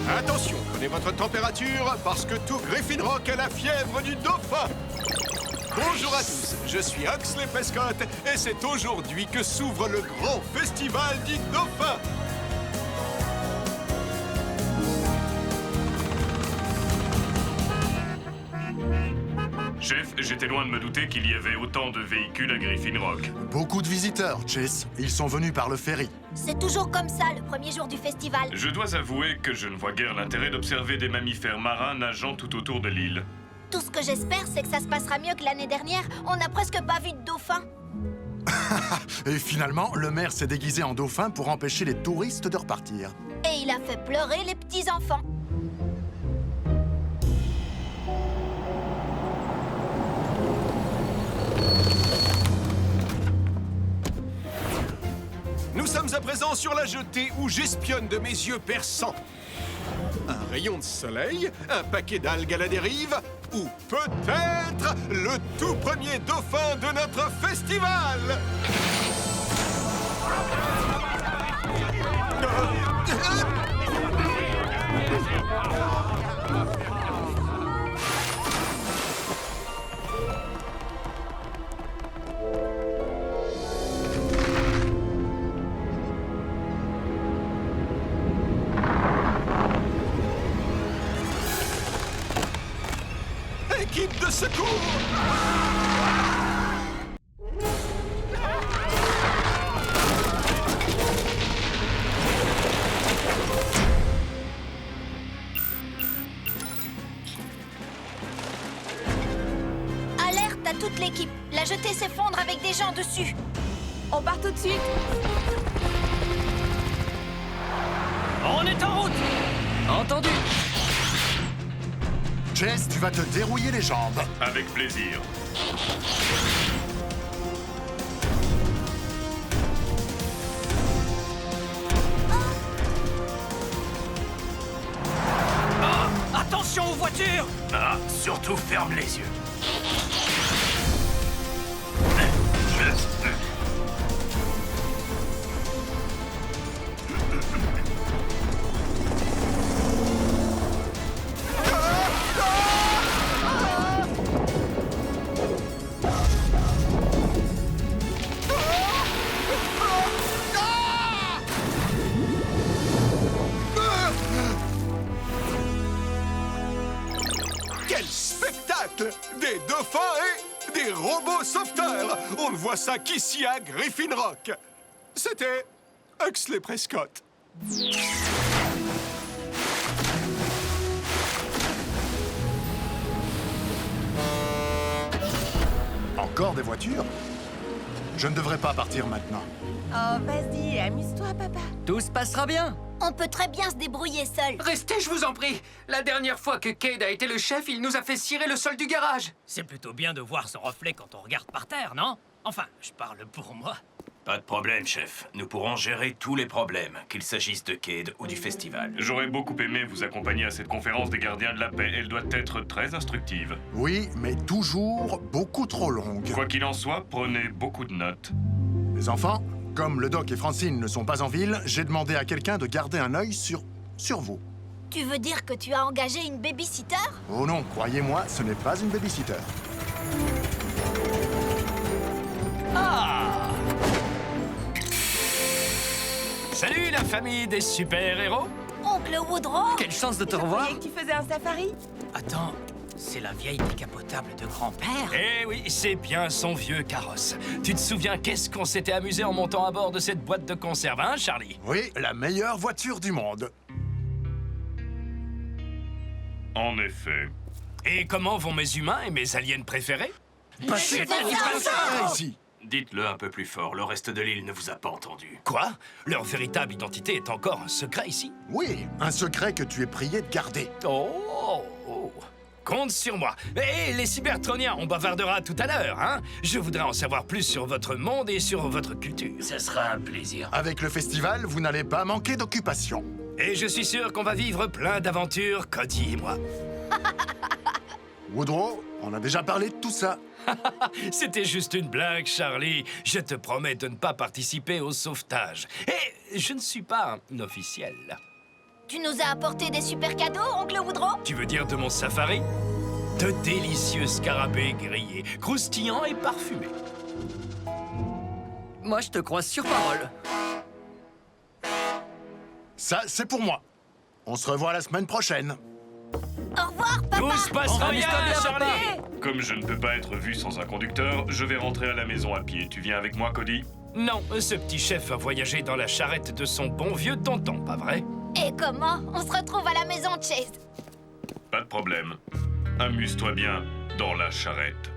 Attention, prenez votre température, parce que tout Griffin Rock a la fièvre du dauphin. Bonjour à tous, je suis Huxley Prescott, et c'est aujourd'hui que s'ouvre le grand festival du dauphin. Chef, j'étais loin de me douter qu'il y avait autant de véhicules à Griffin Rock. Beaucoup de visiteurs, Chase. Ils sont venus par le ferry. C'est toujours comme ça, le premier jour du festival. Je dois avouer que je ne vois guère l'intérêt d'observer des mammifères marins nageant tout autour de l'île. Tout ce que j'espère, c'est que ça se passera mieux que l'année dernière. On n'a presque pas vu de dauphin. Et finalement, le maire s'est déguisé en dauphin pour empêcher les touristes de repartir. Et il a fait pleurer les petits-enfants. Nous sommes à présent sur la jetée où j'espionne de mes yeux perçants. Un rayon de soleil, un paquet d'algues à la dérive, ou peut-être le tout premier dauphin de notre festival. Équipe de secours! Alerte à toute l'équipe. La jetée s'effondre avec des gens dessus. On part tout de suite. On est en route! Entendu. Chase, tu vas te dérouiller les jambes. Avec plaisir. Oh, attention aux voitures! Ah, surtout ferme les yeux. Quel spectacle! Des dauphins et des robots sauveteurs! On ne voit ça qu'ici à Griffin Rock. C'était Huxley Prescott. encore des voitures. Je ne devrais pas partir maintenant. Oh, vas-y, amuse-toi, papa. Tout se passera bien. On peut très bien se débrouiller seul. Restez, je vous en prie. La dernière fois que Cade a été le chef, il nous a fait cirer le sol du garage. C'est plutôt bien de voir son reflet quand on regarde par terre, non? Enfin, je parle pour moi. Pas de problème, chef. Nous pourrons gérer tous les problèmes, qu'il s'agisse de Cade ou du festival. J'aurais beaucoup aimé vous accompagner à cette conférence des gardiens de la paix. Elle doit être très instructive. Oui, mais toujours beaucoup trop longue. Quoi qu'il en soit, prenez beaucoup de notes. Les enfants, comme le doc et Francine ne sont pas en ville, j'ai demandé à quelqu'un de garder un œil sur vous. Tu veux dire que tu as engagé une babysitter? Oh non, croyez-moi, ce n'est pas une babysitter. Ah! Salut la famille des super-héros! Oncle Woodrow? Quelle chance de te revoir! Tu croyais que tu faisais un safari? Attends, c'est la vieille décapotable de grand-père? Eh oui, c'est bien son vieux carrosse. Tu te souviens qu'est-ce qu'on s'était amusé en montant à bord de cette boîte de conserve, hein, Charlie? Oui, la meilleure voiture du monde. En effet. Et comment vont mes humains et mes aliens préférés? Ici. Dites-le un peu plus fort, le reste de l'île ne vous a pas entendu. Quoi? Leur véritable identité est encore un secret ici? Oui, un secret que tu es prié de garder. Oh! Compte sur moi. Et les cybertroniens, on bavardera tout à l'heure, hein? Je voudrais en savoir plus sur votre monde et sur votre culture. Ce sera un plaisir. Avec le festival, vous n'allez pas manquer d'occupation. Et je suis sûr qu'on va vivre plein d'aventures, Cody et moi. Woodrow, on a déjà parlé de tout ça. C'était juste une blague, Charlie. Je te promets de ne pas participer au sauvetage. Et je ne suis pas un officiel. Tu nous as apporté des super cadeaux, oncle Woodrow? Tu veux dire de mon safari? De délicieux scarabées grillés, croustillants et parfumés. Moi, je te crois sur parole. Ça, c'est pour moi. On se revoit la semaine prochaine. Au revoir, papa! Tout se passera bien, Charlie! Comme je ne peux pas être vu sans un conducteur, je vais rentrer à la maison à pied. Tu viens avec moi, Cody? Non, ce petit chef va voyager dans la charrette de son bon vieux tonton, pas vrai? Et comment? On se retrouve à la maison, Chase. Pas de problème. Amuse-toi bien dans la charrette.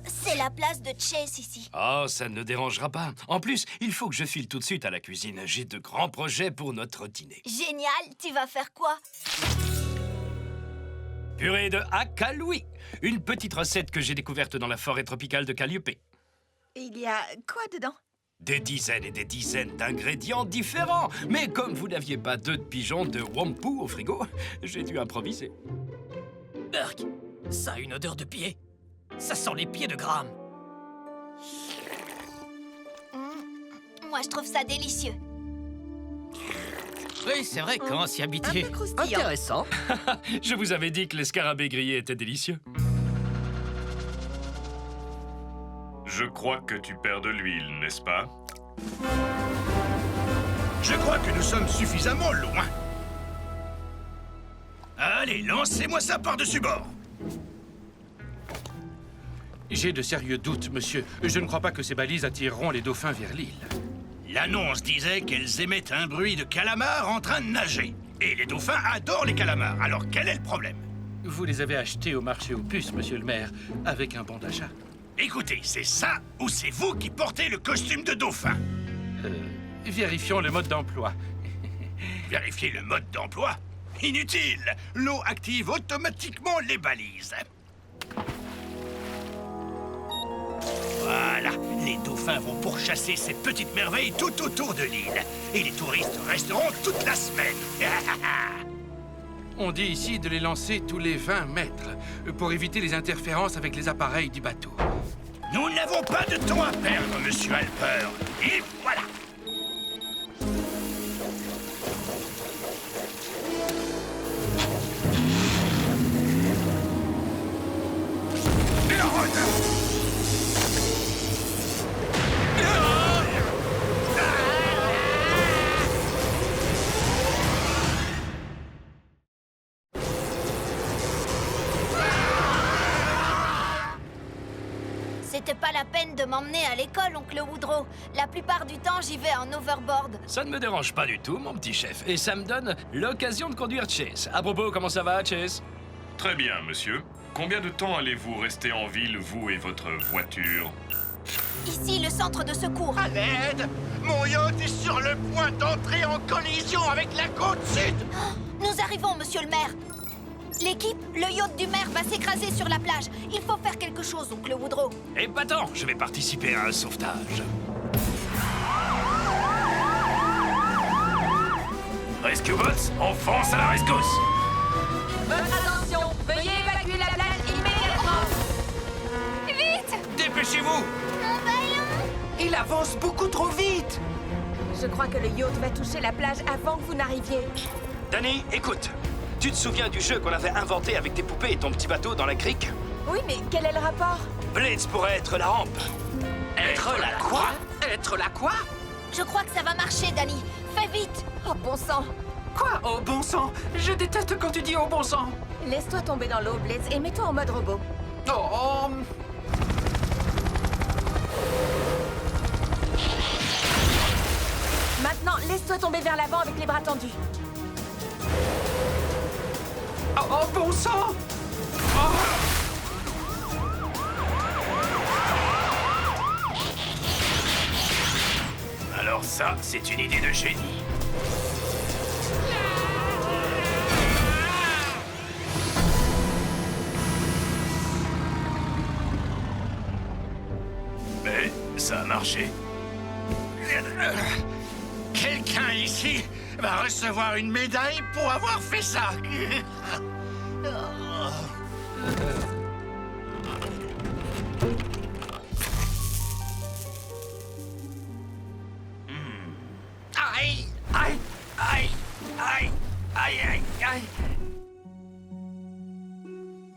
C'est la place de Chase ici. Oh, ça ne dérangera pas. En plus, il faut que je file tout de suite à la cuisine. J'ai de grands projets pour notre dîner. Génial, tu vas faire quoi? Purée de haka-louis, une petite recette que j'ai découverte dans la forêt tropicale de Calliope. Il y a quoi dedans? Des dizaines et des dizaines d'ingrédients différents. Mais comme vous n'aviez pas d'œufs de pigeon de Wampu au frigo, j'ai dû improviser. Burk, ça a une odeur de pied. Ça sent les pieds de Graham. Moi, je trouve ça délicieux. Oui, c'est vrai, comment s'y habituer? Un peu croustillant. Intéressant. Je vous avais dit que les scarabées grillés étaient délicieux. Je crois que tu perds de l'huile, n'est-ce pas? Je crois que nous sommes suffisamment loin. Allez, lancez-moi ça par-dessus bord. J'ai de sérieux doutes, monsieur. Je ne crois pas que ces balises attireront les dauphins vers l'île. L'annonce disait qu'elles émettent un bruit de calamars en train de nager. Et les dauphins adorent les calamars, alors quel est le problème? Vous les avez achetés au marché aux puces, monsieur le maire, avec un bon d'achat. Écoutez, c'est ça ou c'est vous qui portez le costume de dauphin? Vérifions le mode d'emploi. Vérifiez le mode d'emploi? Inutile! L'eau active automatiquement les balises. Voilà, les dauphins vont pourchasser ces petites merveilles tout autour de l'île. Et les touristes resteront toute la semaine. On dit ici de les lancer tous les 20 mètres, pour éviter les interférences avec les appareils du bateau. Nous n'avons pas de temps à perdre, monsieur Alper. Et voilà. C'était pas la peine peine de m'emmener à l'école, oncle Woodrow. La plupart du temps, j'y vais en overboard. Ça ne me dérange pas du tout, mon petit chef. Et ça me donne l'occasion de conduire Chase. À propos, comment ça va, Chase? Très bien, monsieur. Combien de temps allez-vous rester en ville, vous et votre voiture? Ici, le centre de secours. À l'aide! Mon yacht est sur le point d'entrer en collision avec la côte sud! Nous arrivons, monsieur le maire. L'équipe, le yacht du maire va s'écraser sur la plage. Il faut faire quelque chose, oncle Woodrow. Épatant, je vais participer à un sauvetage. Rescue Bots, on fonce à la rescousse! Votre attention, veuillez évacuer la plage immédiatement. Vite! Dépêchez-vous! Mon ballon! Il avance beaucoup trop vite! Je crois que le yacht va toucher la plage avant que vous n'arriviez. Danny, écoute. Tu te souviens du jeu qu'on avait inventé avec tes poupées et ton petit bateau dans la crique? Oui, mais quel est le rapport? Blades pourrait être la rampe. Être la quoi? Être la quoi? Je crois que ça va marcher, Danny. Fais vite. Oh, bon sang. Quoi? Oh bon sang! Je déteste quand tu dis oh bon sang! Laisse-toi tomber dans l'eau, Blades, et mets-toi en mode robot. Oh, Maintenant, laisse-toi tomber vers l'avant avec les bras tendus. oh bon sang! Alors ça, c'est une idée de génie. Mais ça a marché. Quelqu'un ici va recevoir une médaille pour avoir fait ça! Aïe! Aïe! Aïe! Aïe! Aïe! Aïe! Aïe!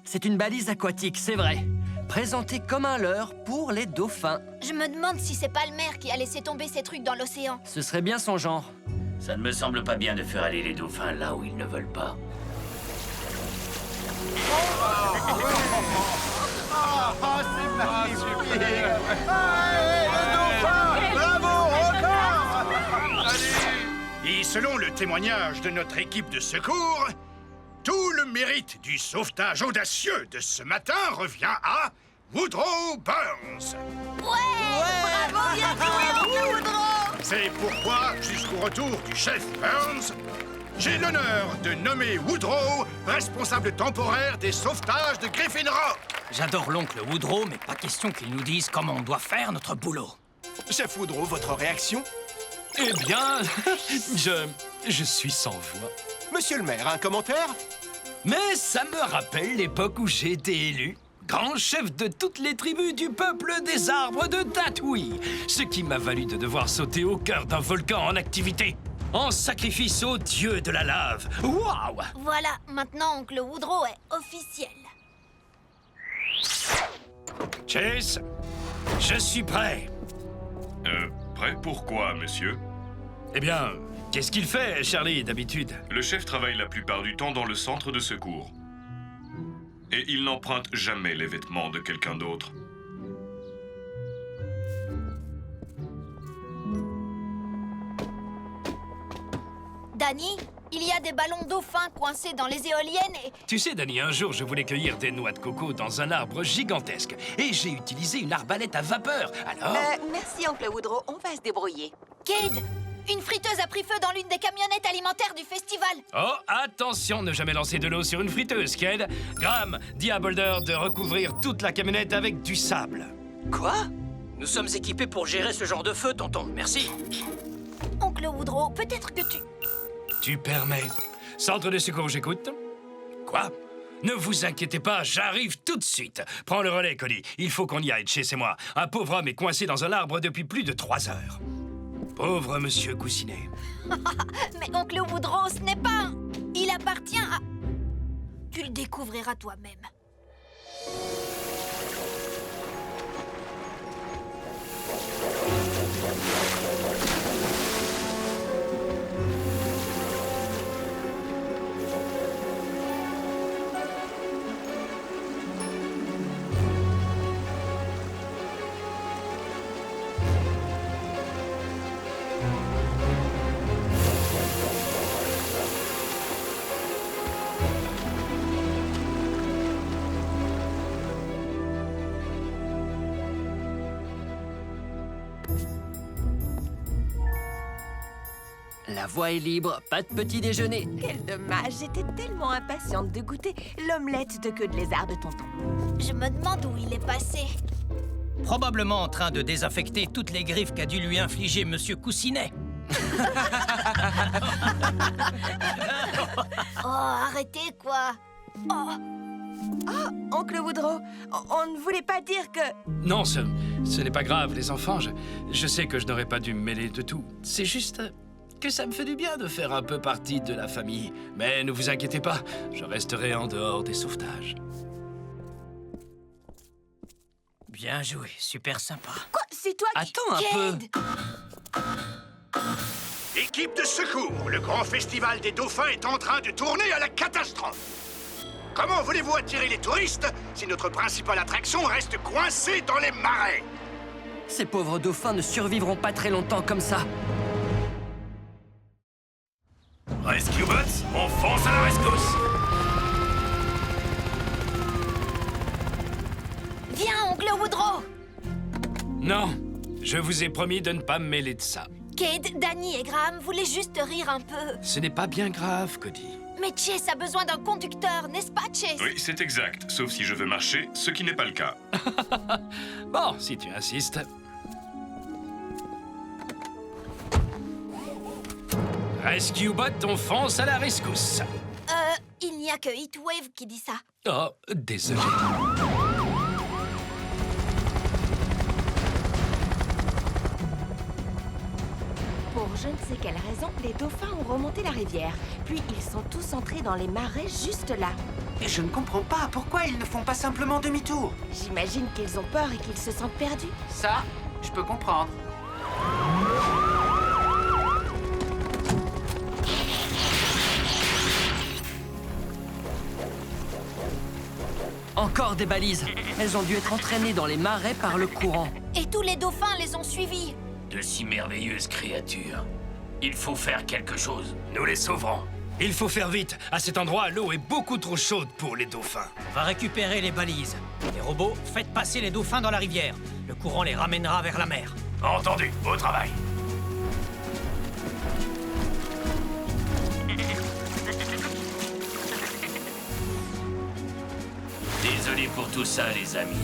C'est une balise aquatique, c'est vrai. Présentée comme un leurre pour les dauphins. Je me demande si c'est pas le maire qui a laissé tomber ces trucs dans l'océan. Ce serait bien son genre. Ça ne me semble pas bien de faire aller les dauphins là où ils ne veulent pas. C'est magnifique! Bravo, encore! Et selon le témoignage de notre équipe de secours, tout le mérite du sauvetage audacieux de ce matin revient à Woodrow Burns. Bravo, bien joué, oncle Woodrow! C'est pourquoi, jusqu'au retour du chef Burns, j'ai l'honneur de nommer Woodrow responsable temporaire des sauvetages de Griffin Rock. J'adore l'oncle Woodrow, mais pas question qu'il nous dise comment on doit faire notre boulot. Chef Woodrow, votre réaction? Eh bien, je suis sans voix. Monsieur le maire, un commentaire? Mais ça me rappelle l'époque où j'ai été élu grand chef de toutes les tribus du peuple des arbres de Tatooine, ce qui m'a valu de devoir sauter au cœur d'un volcan en activité, en sacrifice au dieu de la lave. Waouh! Voilà, maintenant oncle Woodrow est officiel. Chase, je suis prêt. Prêt pourquoi, monsieur? Eh bien, qu'est-ce qu'il fait, Charlie, d'habitude? Le chef travaille la plupart du temps dans le centre de secours. Et il n'emprunte jamais les vêtements de quelqu'un d'autre. Danny, il y a des ballons dauphins coincés dans les éoliennes et... Tu sais, Danny, un jour, je voulais cueillir des noix de coco dans un arbre gigantesque. Et j'ai utilisé une arbalète à vapeur, alors... Merci, oncle Woodrow, on va se débrouiller. Cade, une friteuse a pris feu dans l'une des camionnettes alimentaires du festival. Oh, attention, ne jamais lancer de l'eau sur une friteuse, Ked. Graham, dis à Boulder de recouvrir toute la camionnette avec du sable. Quoi? Nous sommes équipés pour gérer ce genre de feu, tonton. Merci. Oncle Woodrow, peut-être que tu... Tu permets. Centre de secours, j'écoute. Quoi? Ne vous inquiétez pas, j'arrive tout de suite. Prends le relais, Cody. Il faut qu'on y aille, chez moi. Un pauvre homme est coincé dans un arbre depuis plus de 3 heures. Pauvre monsieur Coussinet. Mais oncle Woodrow, ce n'est pas un... Il appartient à... Tu le découvriras toi-même. La voie est libre, pas de petit déjeuner. Quel dommage, j'étais tellement impatiente de goûter l'omelette de queue de lézard de tonton. Je me demande où il est passé. Probablement en train de désinfecter toutes les griffes qu'a dû lui infliger Monsieur Coussinet. Oh, arrêtez, quoi. Oh, Oncle Woodrow, on ne voulait pas dire que... Non, ce n'est pas grave, les enfants. Je sais que je n'aurais pas dû me mêler de tout. C'est juste que ça me fait du bien de faire un peu partie de la famille. Mais ne vous inquiétez pas, je resterai en dehors des sauvetages. Bien joué, super sympa. Quoi? C'est toi qui... Attends un peu. Équipe de secours, le grand festival des dauphins est en train de tourner à la catastrophe. Comment voulez-vous attirer les touristes si notre principale attraction reste coincée dans les marais? Ces pauvres dauphins ne survivront pas très longtemps comme ça. Rescue Bots, on fonce à la rescousse. Viens, oncle Woodrow. Non, je vous ai promis de ne pas me mêler de ça. Cade, Danny et Graham voulaient juste rire un peu. Ce n'est pas bien grave, Cody. Mais Chase a besoin d'un conducteur, n'est-ce pas, Chase? Oui, c'est exact, sauf si je veux marcher, ce qui n'est pas le cas. Bon, si tu insistes. Rescue Bot, on fonce à la rescousse. Il n'y a que Heatwave qui dit ça. Oh, désolé. Pour je ne sais quelle raison, les dauphins ont remonté la rivière. Puis ils sont tous entrés dans les marais juste là. Et je ne comprends pas, pourquoi ils ne font pas simplement demi-tour? J'imagine qu'ils ont peur et qu'ils se sentent perdus. Ça, je peux comprendre. Encore des balises. Elles ont dû être entraînées dans les marais par le courant. Et tous les dauphins les ont suivis. De si merveilleuses créatures. Il faut faire quelque chose. Nous les sauverons. Il faut faire vite. À cet endroit, l'eau est beaucoup trop chaude pour les dauphins. On va récupérer les balises. Les robots, faites passer les dauphins dans la rivière. Le courant les ramènera vers la mer. Entendu, au travail. Désolé pour tout ça, les amis.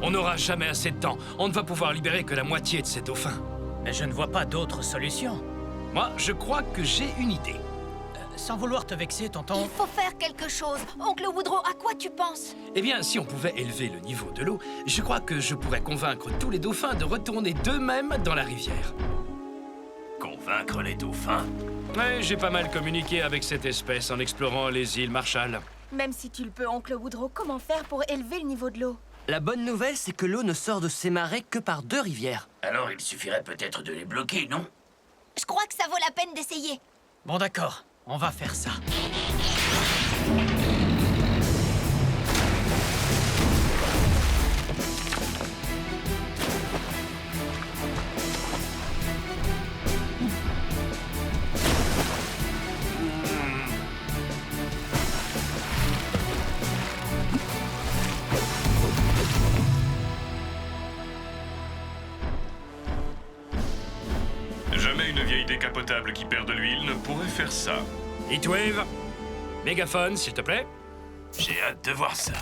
On n'aura jamais assez de temps. On ne va pouvoir libérer que la moitié de ces dauphins. Mais je ne vois pas d'autre solution. Moi, je crois que j'ai une idée. Sans vouloir te vexer, tonton... Il faut faire quelque chose. Oncle Woodrow, à quoi tu penses? Eh bien, si on pouvait élever le niveau de l'eau, je crois que je pourrais convaincre tous les dauphins de retourner d'eux-mêmes dans la rivière. Convaincre les dauphins? Ouais, j'ai pas mal communiqué avec cette espèce en explorant les îles Marshall. Même si tu le peux, oncle Woodrow, comment faire pour élever le niveau de l'eau? La bonne nouvelle, c'est que l'eau ne sort de ces marais que par 2 rivières. Alors il suffirait peut-être de les bloquer, non? Je crois que ça vaut la peine d'essayer. Bon d'accord, on va faire ça. Jamais une vieille décapotable qui perd de l'huile ne pourrait faire ça. Heatwave, mégaphone, s'il te plaît. J'ai hâte de voir ça.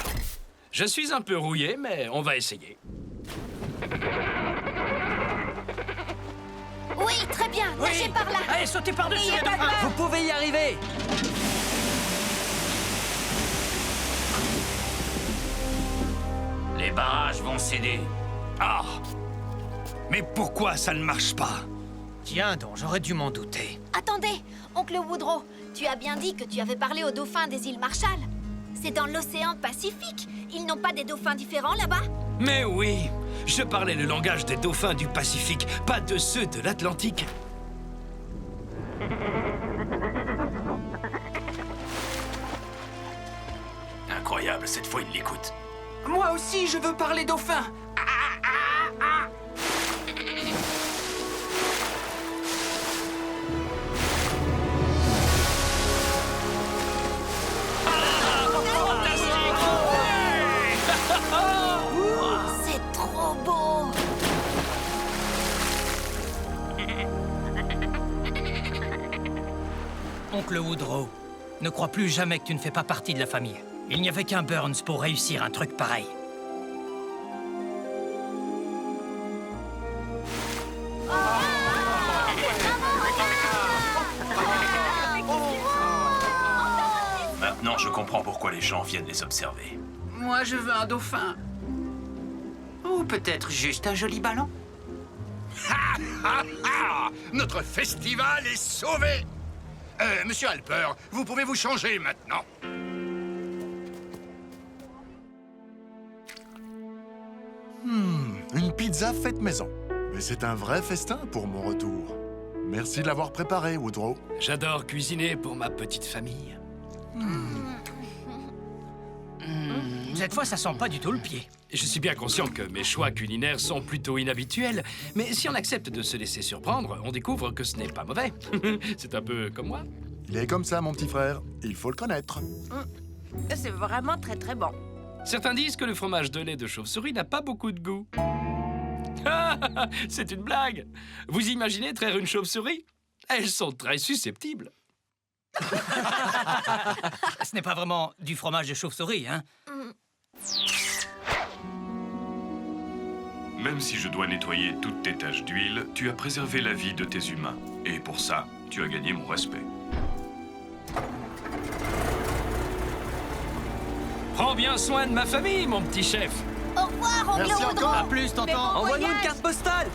Je suis un peu rouillé, mais on va essayer. Oui, très bien. Nagez par là. Allez, sautez par-dessus les dauphins. Vous pouvez y arriver. Les barrages vont céder. Ah! Mais pourquoi ça ne marche pas? Tiens donc, j'aurais dû m'en douter. Attendez, oncle Woodrow, tu as bien dit que tu avais parlé aux dauphins des îles Marshall. C'est dans l'océan Pacifique. Ils n'ont pas des dauphins différents là-bas? Mais oui! Je parlais le langage des dauphins du Pacifique, pas de ceux de l'Atlantique. Incroyable, cette fois il l'écoute. Moi aussi, je veux parler dauphin. C'est trop beau. Oncle Woodrow, ne crois plus jamais que tu ne fais pas partie de la famille. Il n'y avait qu'un Burns pour réussir un truc pareil. Maintenant, je comprends pourquoi les gens viennent les observer. Moi, je veux un dauphin. Ou peut-être juste un joli ballon. Notre festival est sauvé. Monsieur Halper, vous pouvez vous changer maintenant. Une pizza faite maison. Mais c'est un vrai festin pour mon retour. Merci de l'avoir préparé, Woodrow. J'adore cuisiner pour ma petite famille. Cette fois, ça sent pas du tout le pied. Je suis bien conscient que mes choix culinaires sont plutôt inhabituels, mais si on accepte de se laisser surprendre, on découvre que ce n'est pas mauvais. C'est un peu comme moi. Il est comme ça, mon petit frère. Il faut le connaître. C'est vraiment très très bon. Certains disent que le fromage de lait de chauve-souris n'a pas beaucoup de goût. C'est une blague. Vous imaginez traire une chauve-souris? Elles sont très susceptibles. Ce n'est pas vraiment du fromage de chauve-souris, hein? Même si je dois nettoyer toutes tes taches d'huile, tu as préservé la vie de tes humains. Et pour ça, tu as gagné mon respect. Prends bien soin de ma famille, mon petit chef. Au revoir, oncle Merci Woodrow. encore. À plus, tonton. Envoie-nous une carte postale.